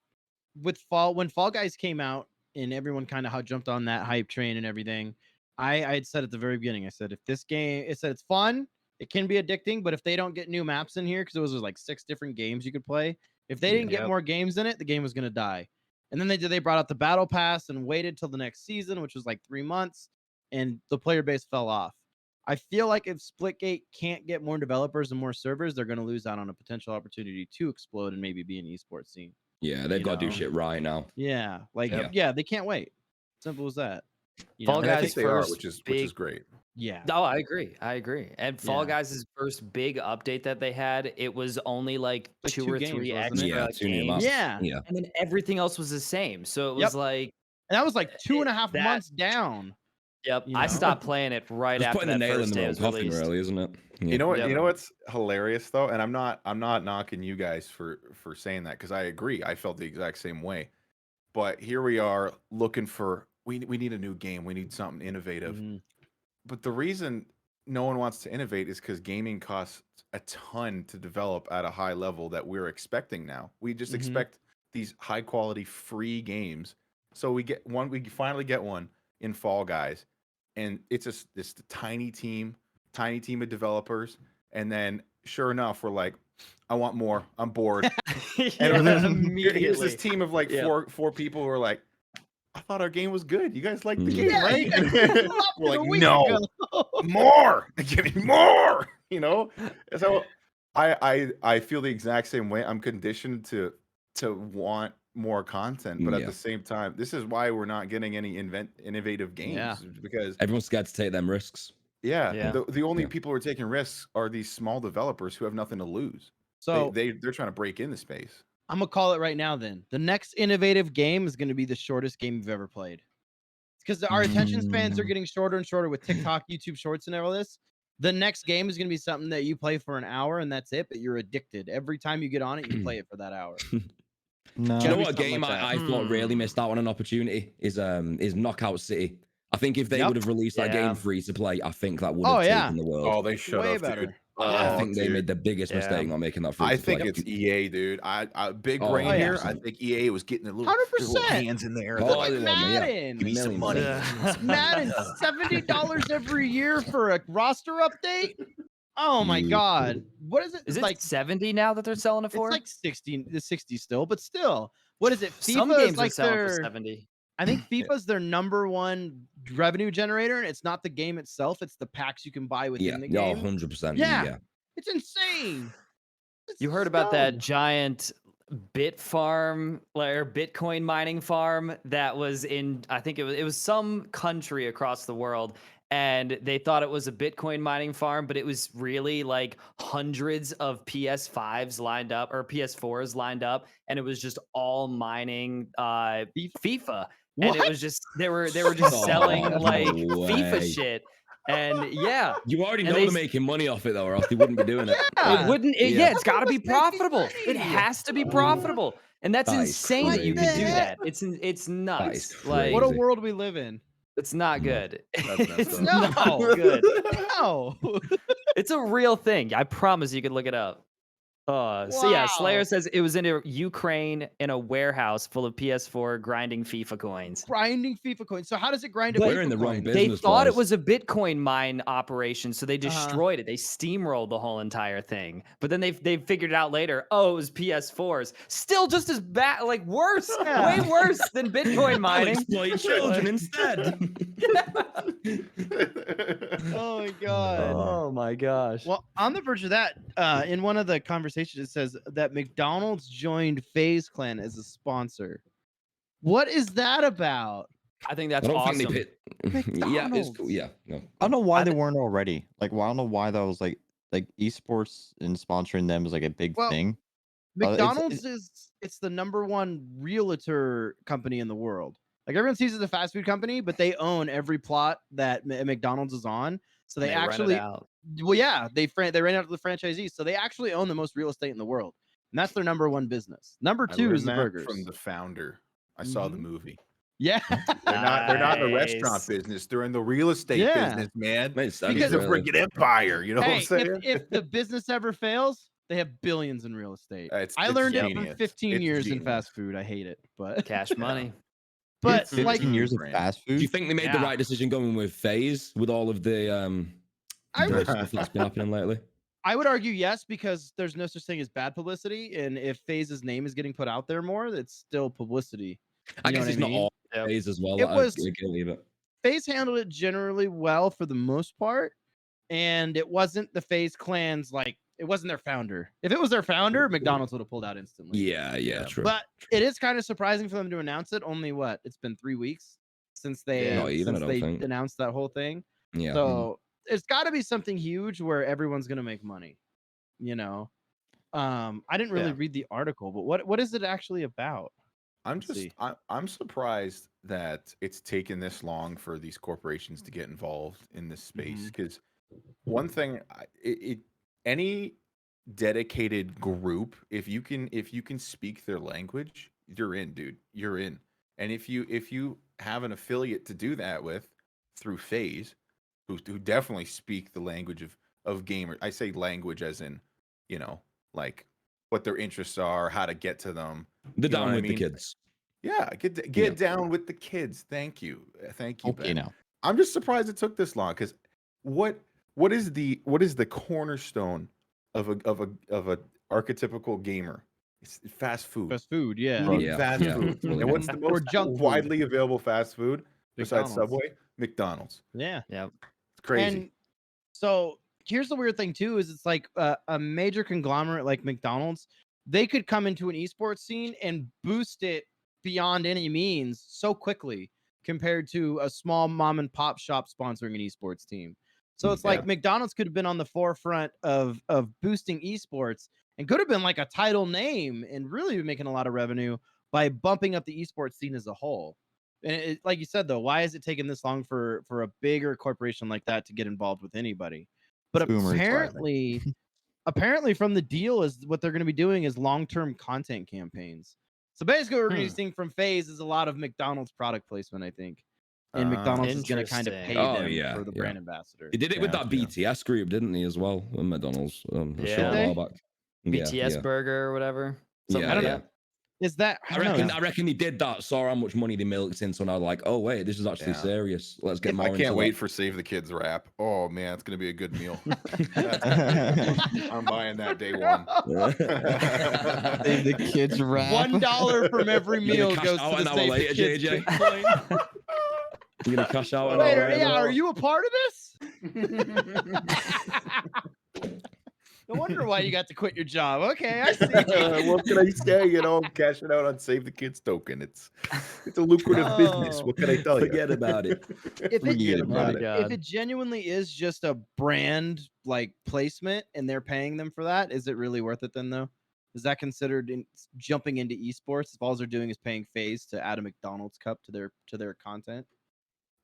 when Fall Guys came out and everyone kind of jumped on that hype train and everything, I had said at the very beginning, I said if this game, it said it's fun, it can be addicting, but if they don't get new maps in here, because it was like 6 different games you could play, if they didn't get more games in it, the game was gonna die. And then they brought out the battle pass and waited till the next season, which was like 3 months, and the player base fell off. I feel like if Splitgate can't get more developers and more servers, they're going to lose out on a potential opportunity to explode and maybe be an esports scene. Yeah, they've got to do shit right now. Yeah, like yeah, they can't wait. Simple as that. Fall And I think Guys they are, first which is big- great. Yeah. Oh, I agree. And Fall Yeah. Guys' first big update that they had, it was only like Like 2 2 or games, 3 wasn't extra it? Yeah, 2 new maps. games. Yeah. Yeah. And then everything else was the same. So it was like, And that was like 2.5 that- months down. yep. You I know? stopped playing it right Just after putting the that nail in first the day it wrong was coffin, released. really, isn't it? Yeah. You know what? Yep. You know what's hilarious though, and I'm not knocking you guys for saying that because I agree. I felt the exact same way. But here we are looking for we need a new game. We need something innovative. Mhm. But the reason no one wants to innovate is because gaming costs a ton to develop at a high level that we're expecting now. We just Mhm. expect these high quality free games. So we get one. We finally get one in Fall Guys, and it's this tiny team of developers. And then, sure enough, we're like, I want more. I'm bored. And here's this team of like four people who are like, I thought our game was good. You guys like the game, Yeah, right? you guys blew up We're a like, week no, ago." more. Give me more. You know. So I feel the exact same way. I'm conditioned to want more content, but at Yeah. the same time, this is why we're not getting any innovative games Yeah. because Everyone's scared to take them risks. Yeah. the only Yeah. people who are taking risks are these small developers who have nothing to lose. So they're trying to break in the space. I'm gonna call it right now. Then the next innovative game is gonna be the shortest game you've ever played, because our attention spans are getting shorter and shorter with TikTok, YouTube Shorts, and all this. The next game is gonna be something that you play for an hour and that's it, but you're addicted. Every time you get on it, you play it for that hour. No. Do you know be what something game like that. I thought really missed out on an opportunity is Knockout City. I think if they would have released that Yeah. game free to play, I think that would Oh, have yeah. taken the world. Oh, they should Way have, better. dude. I Oh, think they dude. made the biggest Yeah. mistake not making that free. I to play. think it's EA, dude. I big Oh, brain here. I 100%. think EA was getting a little, 100%. little hands in there. Oh, They're Like like, yeah. Madden. give me some Millions. money. Madden, $70 every year for a roster update. Oh my Yeah. god, what is it? Is it like 70 now that they're selling it it's for? like 60 still, but still. What is it? Some FIFA games is like are selling for their 70. I think FIFA's their #1 revenue generator, and it's not the game itself, it's the packs you can buy within Yeah, the yeah, game. 100%. Yeah. Yeah. It's insane. You heard about that giant bit farm or Bitcoin mining farm that was in, I think it was some country across the world, and they thought it was a Bitcoin mining farm, but it was really like hundreds of PS5s lined up or PS4s lined up, and it was just all mining FIFA. And it What? was just they were just selling Oh, like no FIFA way. shit. And yeah, You already And know they they're making money off it though, or else they wouldn't be doing it. Yeah. it wouldn't. Yeah. It's got to be Everyone's making profitable. It money. has to be profitable, and that's That is insane that you crazy. could do What the that. It's nuts. is Like What a crazy. world we live in. it's not No. good. That's messed It's up. not No. good. No. It's a real thing. I promise you could look it up. So yeah, Slayer Wow. says it was in a Ukraine in a warehouse full of PS4 grinding FIFA coins. Grinding FIFA coins. So how does it grind a But- FIFA We're in the wrong coin? business. They thought it wise. was a Bitcoin mine operation, so they destroyed it. They steamrolled the whole entire thing. But then they figured it out later. Oh, it was PS4s. Still just as bad, like worse, Yeah. way worse than Bitcoin I'll mining. exploit children instead. Oh my god. Oh my gosh. Well, on the verge of that, in one of the conversations, it says that McDonald's joined FaZe Clan as a sponsor. What is that about? I think I that's don't awesome. think they pit. Yeah, it's cool. McDonald's. Yeah, no. I don't know why I they thi- weren't already. Like, well, I don't know why that was like esports and sponsoring them was like a big Well, thing. McDonald's it's the #1 realtor company in the world. Like everyone sees it as a fast food company, but they own every plot that McDonald's is on. So they And rent it actually, out. well, yeah, they rent out to the franchisees. So they actually own the most real estate in the world, and that's their #1 business. Number I 2 is learned the that burgers. from the founder. I saw the movie. Yeah, They're not in the restaurant Nice. business. They're in the real estate Yeah. business, man. Makes sense, He's a really. freaking empire. You know what I'm hey, saying? if the business ever fails, They have billions in real estate. It's I learned it from genius. 15 It's years in genius. fast food. I hate it, but Cash money. but It's like 15 years of brand. fast Do you food. think they made the Yeah. right decision going with FaZe with all of the I would stuff that's been happening lately? I would argue yes, because there's no such thing as bad publicity, and if FaZe's name is getting put out there more, it's still publicity. I You know guess what it's I not mean? all Yep. FaZe as well. It was- I can leave it. FaZe handled it generally well for the most part, and it wasn't the FaZe clan's like it wasn't their founder. If it was their founder, McDonald's would have pulled out instantly. Yeah, true. But it is kind of surprising for them to announce it. Only what? It's been 3 weeks since they Not even, I since don't they think. announced that whole thing. Yeah. So it's got to be something huge where everyone's gonna make money. You know, I didn't really Yeah. read the article, but what is it actually about? I'm Let's just see. I'm surprised that it's taken this long for these corporations to get involved in this space. Because one thing, any dedicated group, if you can speak their language, you're in, dude. You're in. And if you have an affiliate to do that with through FaZe, who definitely speak the language of gamers. I say language as in, you know, like what their interests are, how to get to them. The You know down what I with mean? the kids. Yeah, get down with the kids. Thank you, Okay, Ben. now. I'm just surprised it took this long because what is the cornerstone of a archetypical gamer? It's fast food. Fast food, yeah. You need Yeah, fast yeah, food. totally. And what's the Or most junk food. widely available fast food besides McDonald's. Subway? McDonald's. Yeah. Yep. It's crazy. And so here's the weird thing too: is it's like a major conglomerate like McDonald's, they could come into an esports scene and boost it beyond any means so quickly compared to a small mom and pop shop sponsoring an esports team. So it's like McDonald's could have been on the forefront of boosting esports and could have been like a title name and really been making a lot of revenue by bumping up the esports scene as a whole. And like you said, though, why is it taking this long for a bigger corporation like that to get involved with anybody? But Boomer apparently from the deal is what they're going to be doing is long-term content campaigns. So basically what we're going to be seeing from FaZe is a lot of McDonald's product placement, I think. And McDonald's is going to kind of pay Interesting. them for the brand ambassador. He did it with that Gotcha. BTS group, didn't he, as well? With McDonald's. A Yeah. while back. BTS burger or whatever. Something Yeah, like yeah. that. Is that I reckon he did that, saw how much money they milked in, so now like, oh wait, this is actually Yeah. serious. Let's get more I into can't wait that. for Save the Kids rap. Oh man, it's gonna be a good meal. I'm buying that day one. Save the kids rap. $1 from every You're gonna meal cash goes out to an the hour Save later, the Kids JJ. Bitcoin. You're gonna cash out an Wait, hour later. are you a part of this? No wonder why you got to quit your job. Okay, I see. What can I say? You know, I'm cashing out on Save the Kids token. It's a lucrative business. What can I tell you? Forget about it. If Forget about it. if it genuinely is just a brand like placement and they're paying them for that, is it really worth it then though? Is that considered jumping into esports if all they're doing is paying FaZe to add a McDonald's cup to their content?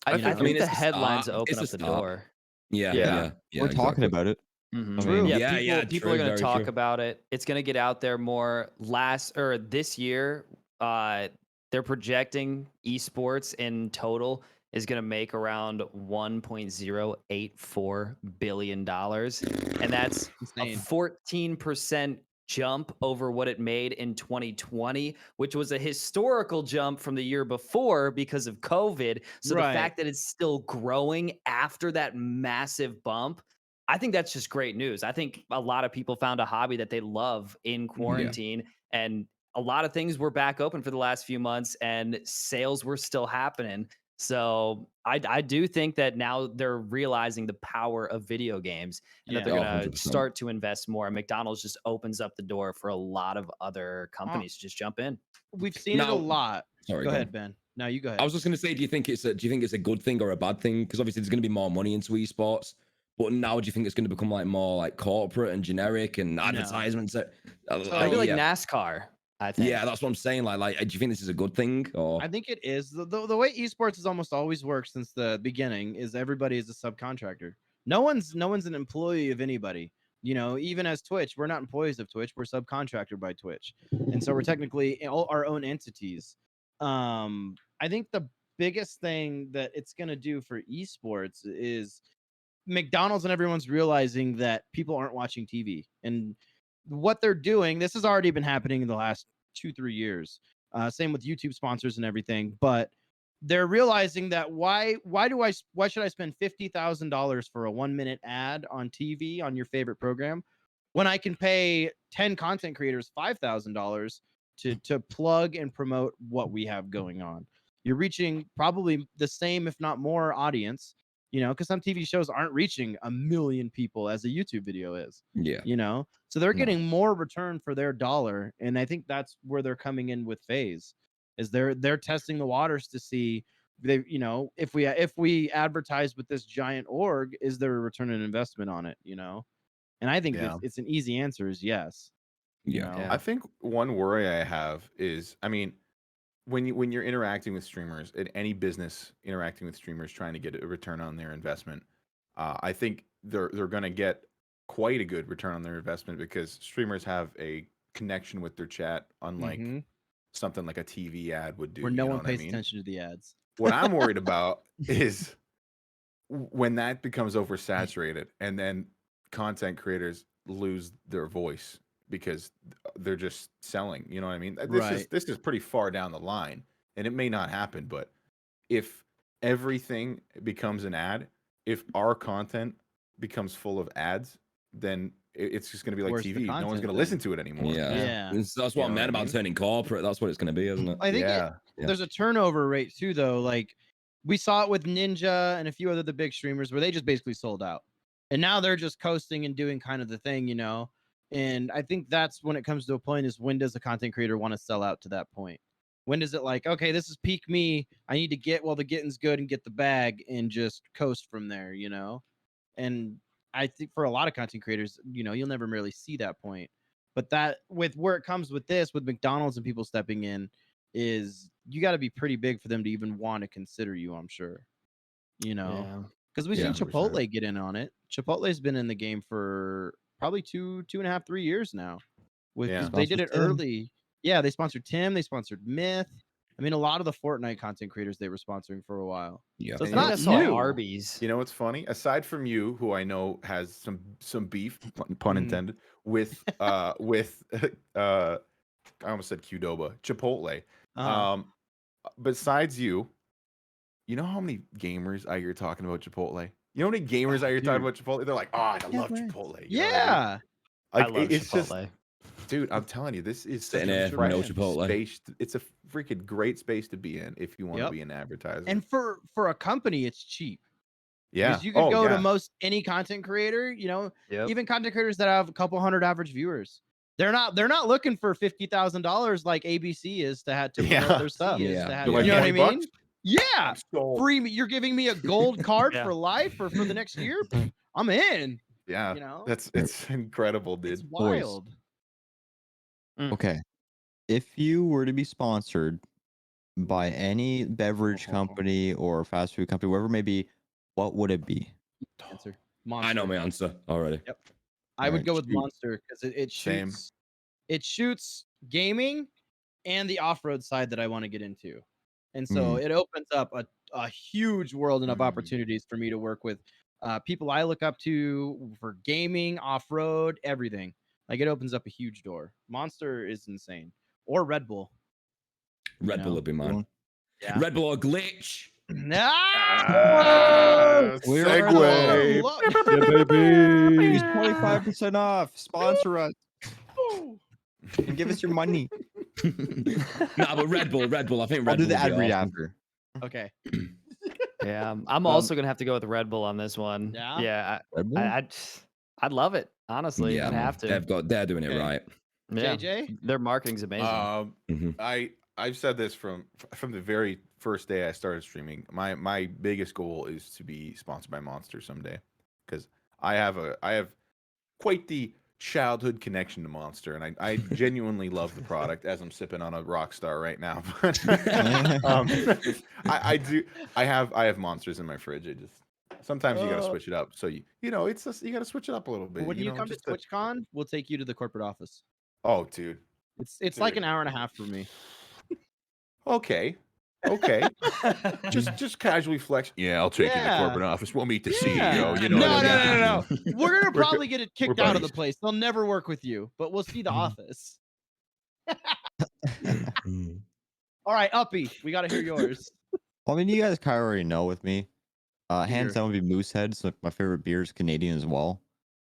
I think- I think mean, the it's a headlines start. open It's up a the start. door. Yeah. We're talking about it. Mhm. True. Yeah, Yeah, people true, are going very to talk true. about it. It's going to get out there more. This year, they're projecting esports in total is going to make around $1.084 billion, and that's a Insane. 14% jump over what it made in 2020, which was a historical jump from the year before because of COVID. So Right. the fact that it's still growing after that massive bump, I think that's just great news. I think a lot of people found a hobby that they love in quarantine, and a lot of things were back open for the last few months and sales were still happening. So I do think that now they're realizing the power of video games and that they're Yeah. going to 100%. start to invest more. And McDonald's just opens up the door for a lot of other companies to just jump in. We've seen it a Now- lot. Sorry, Go go ahead, on. Ben. No, you go ahead. I was just gonna say, do you think it's a good thing or a bad thing? Because obviously there's gonna be more money into esports, but now do you think it's gonna become like more like corporate and generic and advertisements? Maybe like NASCAR, I think. Yeah, that's what I'm saying. Like, do you think this is a good thing or? I think it is. The way esports has almost always worked since the beginning is everybody is a subcontractor. No one's an employee of anybody. You know, even as Twitch, we're not employees of Twitch. We're subcontracted by Twitch, and so we're technically our own entities. I think the biggest thing that it's going to do for esports is McDonald's and everyone's realizing that people aren't watching TV, and what they're doing, this has already been happening in the last 2-3 years. Same with YouTube sponsors and everything, but they're realizing that why should I spend $50,000 for a 1-minute ad on TV on your favorite program when I can pay 10 content creators $5,000 to plug and promote what we have going on. You're reaching probably the same, if not more, audience, because some TV shows aren't reaching 1 million people as a YouTube video is, Yeah. so they're No. getting more return for their dollar, and I think that's where they're coming in with FaZe, is they're testing the waters to see if we advertise with this giant org, is there a return on investment on it, and I think Yeah. it's an easy answer is yes. Yeah. Yeah. I think one worry I have is, I mean, when you're interacting with streamers, in any business interacting with streamers trying to get a return on their investment, I think they're going to get quite a good return on their investment because streamers have a connection with their chat, unlike Mhm. something like a TV ad would do. Where no you know one what I pays mean? attention to the ads. What I'm worried about is when that becomes oversaturated and then content creators lose their voice because they're just selling. You know what I mean? Right. This is pretty far down the line, and it may not happen. But if everything becomes an ad, if our content becomes full of ads, then it's just going to be like Where's the TV. No one's content going to then? listen to it anymore. Yeah. Yeah. That's You what I know what meant I about mean? turning corporate. That's what it's going to be, isn't it? I think Yeah. Yeah. there's a turnover rate too, though. Like we saw it with Ninja and a few other the big streamers where they just basically sold out, and now they're just coasting and doing kind of the thing, And I think that's when it comes to a point is when does a content creator want to sell out to that point? When is it like, okay, this is peak me. I need to get while the getting's good and get the bag and just coast from there, And I think for a lot of content creators, you'll never really see that point. But that with where it comes with this, with McDonald's and people stepping in, is you got to be pretty big for them to even want to consider you, I'm sure. Yeah. Because we've Yeah, seen 100%. Chipotle get in on it. Chipotle's been in the game for probably 2.5, 3 years now. Yeah. They did Sponsored it Tim. early. Yeah, they sponsored Tim. They sponsored Myth. I mean, a lot of the Fortnite content creators they were sponsoring for a while. Yeah. So it's And you know not what's That's all new. Arby's. You know what's funny? Aside from you, who I know has some beef, pun Mhm. intended, with I almost said Qdoba, Chipotle. Uh-huh. Besides you, you know how many gamers I hear talking about Chipotle? You know how many gamers I hear talking about Chipotle? They're like, "Oh, I Yeah, love man. Chipotle." You know what I mean? Yeah. Like I love it's just, Chipotle. dude, I'm telling you, this is such Sitting a there, no fresh Chipotle. space. It's a freaking great space to be in if you want to Yep. be an advertiser. And for a company, it's cheap. yeah. Because you could Oh, go to yeah. most any content creator, Yep. even content creators that have a couple hundred average viewers. They're not looking for $50,000 like ABC is to have to promote Yeah. their stuff. Yeah. To have, They're like, you know what I 20 mean? bucks? Yeah. I'm sold. Free. You're giving me a gold card Yeah. for life or for the next year. Pff, I'm in. Yeah. You know? It's incredible, dude. It's wild. Okay. If you were to be sponsored by any beverage company or fast food company, whatever it may be, what would it be? Answer. Monster. I know my answer already. Yep. I would Alright, go with shoot. Monster because it Same. shoots. It shoots gaming and the off-road side that I want to get into. And so it opens up a huge world and of opportunities for me to work with people I look up to for gaming, off-road, everything. Like it opens up a huge door. Monster is insane. Or Red Bull. Red know, Bull would be mine. Yeah. Red Bull or glitch. We're Segue. Yeah, baby. Use 25% off. Sponsor us and give us your money. Nah, but Red Bull. I think Red I'll do Bull the would be ad read awesome. after. Okay. Yeah, I'm also gonna have to go with Red Bull on this one. Yeah? Yeah, Red Bull? I'd love it. Honestly, Yeah, I'd man. have to. They're doing it Okay. right. Yeah, JJ? their marketing's amazing. Mhm. I've said this from the very first day I started streaming. My biggest goal is to be sponsored by Monster someday, because I have quite the childhood connection to Monster, and I genuinely love the product, as I'm sipping on a Rockstar right now. I do. I have Monsters in my fridge. I just sometimes you got to switch it up. So you know it's just, you got to switch it up a little bit. When you know, come to just to- TwitchCon, we'll take you to the corporate office. Oh, dude. It's like Dude. an hour and a half for me. Okay. Okay, just casually flex. Yeah, I'll take you to the Yeah. corporate office. We'll meet the Yeah. CEO. You know no, what I mean? no. We're gonna We're probably get it kicked out of the buddies. place. They'll never work with you, but we'll see the office. All right, Uppy, we got to hear yours. Well, I mean, you guys kind of already know with me. Beer. Hands down would be Moosehead. So my favorite beer is Canadian as well.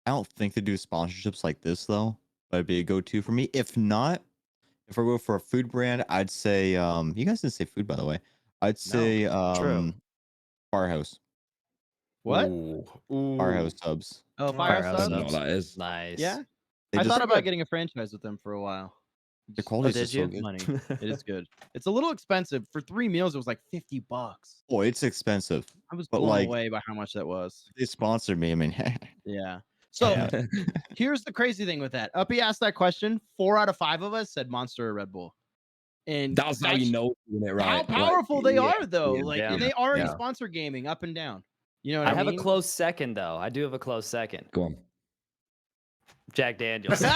I don't think they do sponsorships like this though, but it'd be a go-to for me. If not, if I go for a food brand, I'd say you guys didn't say food by the way. I'd say True. Firehouse. What? Ooh. Firehouse subs. Oh, Firehouse Firehouse I don't know subs. what that is. Nice. Yeah, They I just- thought about getting a franchise with them for a while. the Just quality is did just so you? good. money. It is good. It's a little expensive. For 3 meals, it was like $50. Oh, it's expensive. I was But, blown like- away by how much that was. They sponsored me. I mean, Yeah. So Yeah. here's the crazy thing with that. Uppy asked that question. 4 out of 5 of us said Monster or Red Bull. And That's how you know you're doing it right. how Like, powerful they yeah, are, though. yeah, Like, yeah, and they already yeah. sponsor gaming up and down. You know what I I have mean? a close second though. I do have a close second. Go on. Jack Daniels. Just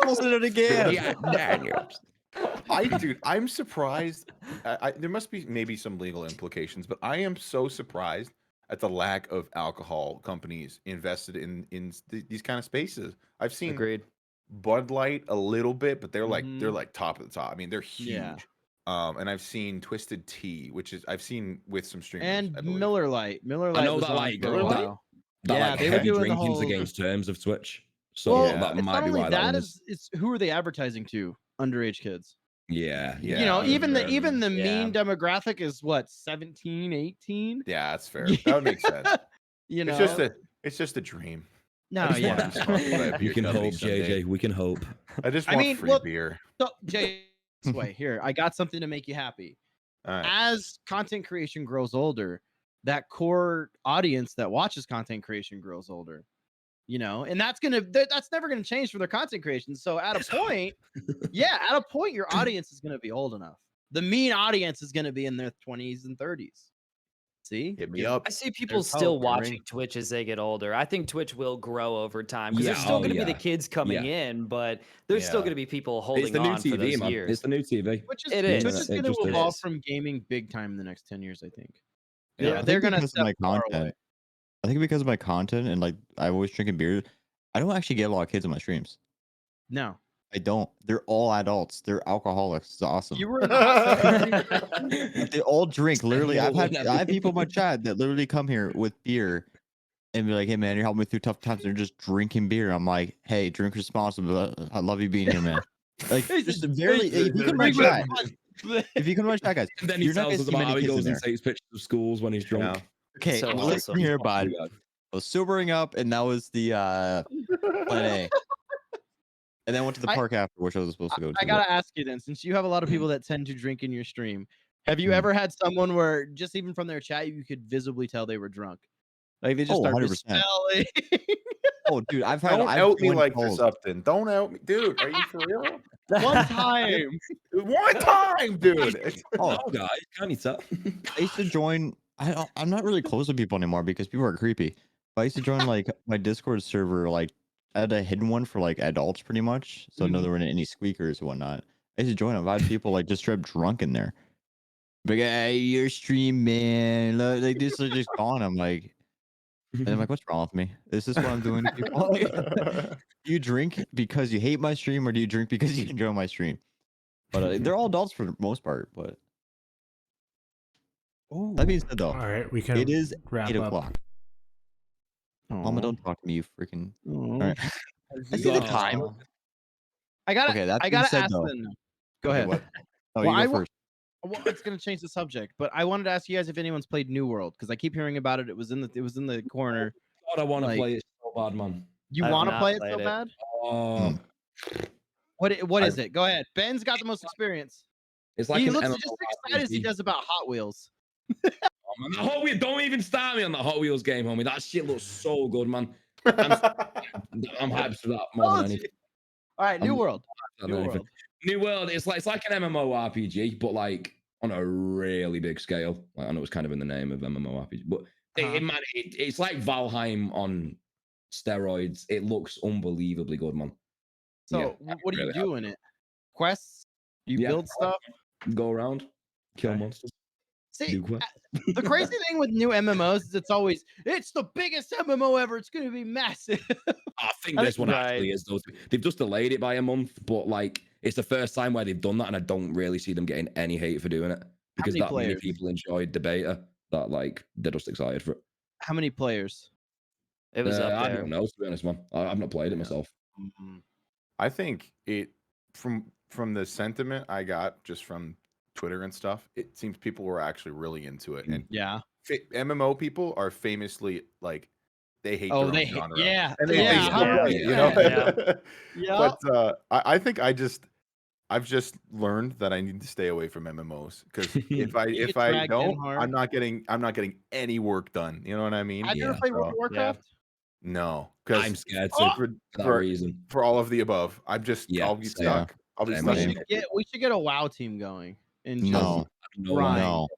posted it again. Yeah, Daniels. Dude, I'm surprised. There must be maybe some legal implications, but I am so surprised at the lack of alcohol companies invested in these kind of spaces. I've seen Agreed. Bud Light a little bit, but they're Mhm. like top of the top. I mean, they're huge. Yeah. And I've seen Twisted Tea, which is I've seen with some streamers. And I believe. Miller Lite. Miller Lite know was that, on like, for a Miller Lite? while. That Yeah, like they were heavy doing the drinking's whole- against terms of Twitch. So Well, that it's might not be only why that one is it's who are they advertising to? Underage kids. Yeah, Yeah. You know, even fair. the Yeah. mean demographic is what, 17, 18? Yeah, that's fair. That would make sense. You know, It's just a dream. no, I just want yeah. to be sponsored by a We beer can company hope, someday. JJ. We can hope. I just I want mean, free look- beer. So, Jay, this way here, I got something to make you happy. All right. As content creation grows older, that core audience that watches content creation grows older. You know, and that's never gonna change for their content creation. So at a point, your audience is gonna be old enough. The mean audience is gonna be in their 20s and 30s. See, Hit me up. I see people There's still hope, watching Henry. Twitch as they get older. I think Twitch will grow over time because Yeah, there's still going to be the yeah. kids coming in, but there's still Yeah. going to be people It's holding the new on for those TV, man. years. It's the new TV. Which is It Twitch is. is It gonna just is. evolve from gaming big time in the next 10 years, I think. Yeah, Yeah, I they're think gonna because of step my far away. content. I think because of my content and like I always drinking beer, I don't actually get a lot of kids on my streams. No, I don't. They're all adults. They're alcoholics. It's awesome. you were in the hot seat. They all drink. Literally, I Everyone. have people in my chat that literally come here with beer and be like, "Hey man, you're helping me through tough times." They're just drinking beer. I'm like, "Hey, drink responsibly. I love you being here, man." Like, just very. If you come to my chat, if you come to my chat, guys, And then he you're not tells gonna us see about many how he kids in goes and there. takes pictures of schools when he's drunk. Yeah. Okay, So listen awesome. here, bud. I was sobering up, and that was the plan A. And then went to the I- park after, which I was supposed to go to. I gotta ask you then, since you have a lot of people that tend to drink in your stream, have you ever had someone where just even from their chat you could visibly tell they were drunk? Like they just Oh, started 100%. smelling. Oh, dude, I've had. Don't I've out me joined like polls. this, Upton. Don't out me, dude. Are you for real? One time. One time, dude. Oh, Oh, guys, can't you tell? I used to join. I'm not really close to people anymore because people are creepy. But I used to join like my Discord server. Like I had a hidden one for like adults, pretty much. So no, there weren't any squeakers and whatnot. I used to join them. I had people like just straight up drunk in there. But hey, your stream, man. Like this is just gone. I'm like, and I'm like, what's wrong with me? Is this what I'm doing to people? Like, do you drink because you hate my stream, or do you drink because you enjoy my stream? But they're all adults for the most part. But that being said, though, All right, we can it is wrap 8 up. o'clock. Mama, don't talk to me, you freaking. All All right. I see the time. I gotta, Okay, that I being gotta said, ask though. them. Go Okay, ahead. what? Oh, Well, you I go wa- first. Well, it's gonna change the subject, but I wanted to ask you guys if anyone's played New World because I keep hearing about it. It was in the corner. God, I want to Like- play it so bad, man. You I have want to not play it played so it. bad? Oh, What is it? Go ahead. Ben's got the most experience. it's like He an looks MMO just as excited as he RPG. does about Hot Wheels. Oh, man, that Hot Wheels, don't even start me on that Hot Wheels game, homie. That shit looks so good, man. I'm hyped for that more than anything. All right, New I'm- World. than New anything. World. New World, it's like an MMORPG, but like on a really big scale. Like, I know it's kind of in the name of MMORPG, but it's like Valheim on steroids. It looks unbelievably good, man. So, Yeah, what do you really do in it? Quests? Do you Yeah, build stuff? go around, kill Okay. monsters. See, Do quests. the crazy thing with new MMOs is it's the biggest MMO ever. It's going to be massive. I think this one Right. actually is. They've just delayed it by a month, but like it's the first time where they've done that, and I don't really see them getting any hate for doing it because many that many players? people enjoyed the beta that like they're just excited for it. How many players? It was up I there. don't know, to be honest, man. I've not played it myself. I think it from the sentiment I got just from Twitter and stuff, it seems people were actually really into it. And Yeah. MMO people are famously like they hate Oh, their they own hate. genre. Yeah. And they yeah. still play it, you know. Yeah. But I think I've just learned that I need to stay away from MMOs because if get I dragged in don't, hard. I'm not getting any work done. You know what I mean? Have you ever Yeah. played World of So- Warcraft? No, I'm because scared Oh! to for that for- reason. for all of the above, I'll be same. stuck. I'll be Same, stuck. We in should it. get a WoW team going. And just No, No, grind.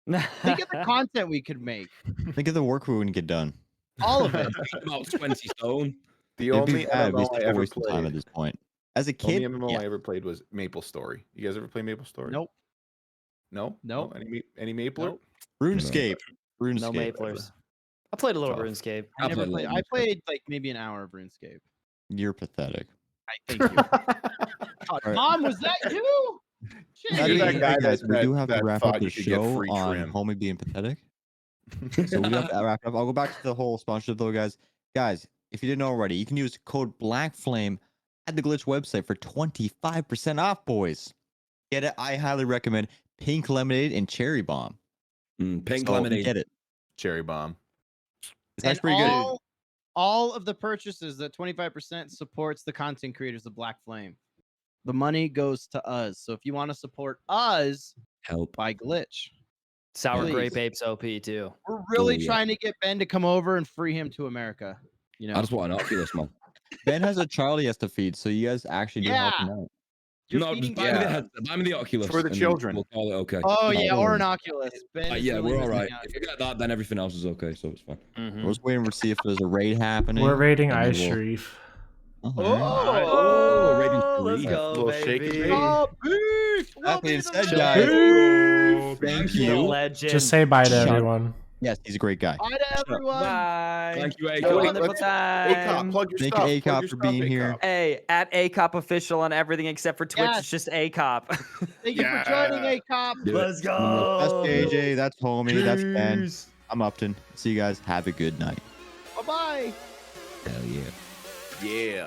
no. Think of the content we could make. Think of the work we wouldn't get done. All of it. about 20 stone. The It'd only be bad. It'd be MMO such I a ever waste of time at played. this point. As a Only kid, MMO yeah. I ever played was Maple Story. You guys ever play Maple Story? Nope. No. Nope. Any Maple? Nope. RuneScape. No RuneScape. Maplers. I played a little Tough. RuneScape. I I never played a played. little I bit. played like maybe an hour of RuneScape. You're pathetic. I thank you. God, right. Mom, was that you? That You're is- that Jeez. guy guys, we that- do have to that wrap up thought the you could get show free on trim. homie being pathetic. So we do have to wrap it up. I'll go back to the whole sponsorship though, guys. Guys, if you didn't know already, you can use code BLACKFLAME at the Glitch website for 25% off, boys. Get it? I highly recommend Pink Lemonade and Cherry Bomb. Pink So, lemonade. Get it. Cherry Bomb. It's And actually pretty good. all of the purchases, that 25% supports the content creators of Black Flame. The money goes to us. So if you want to support us, Help. buy Glitch. Sour Please. Grape Apes OP too. We're really yeah. trying to get Ben to come over and free him to America. You know, I just want an Oculus, man. Ben has a child he has to feed, so you guys actually do help him out. You're No, feeding just buy me, yeah. the headset, buy me the Oculus. For the and children. We'll call it okay. Oh yeah, or an Oh. Oculus. Ben is Yeah, really we're all missing right. out. If we get that, then everything else is okay, so it's fine. We're just waiting to see if there's a raid happening. We're raiding and then Ice we'll- Sharif. Oh, all right. Oh, rating let's three. go, Little shake and baby. bake. Oh, beef! That being said, Welcome guys, to the thank You you. legend. Just say bye to Shut up. everyone. Yes, he's a great guy. Bye to everyone. Bye. Thank you, Have a AyKop. wonderful AyKop, time. plug your Thank stuff. you, plug AyKop, your for stuff, being here. AyKop. Hey, at AyKop official on everything except for Twitch. Yes. It's just AyKop. Thank you for joining, AyKop. Do it. Let's That's go. JJ. That's homie. That's Ben. Peace. I'm Upton. See you guys. Have a good night. Bye bye. Hell yeah. Yeah.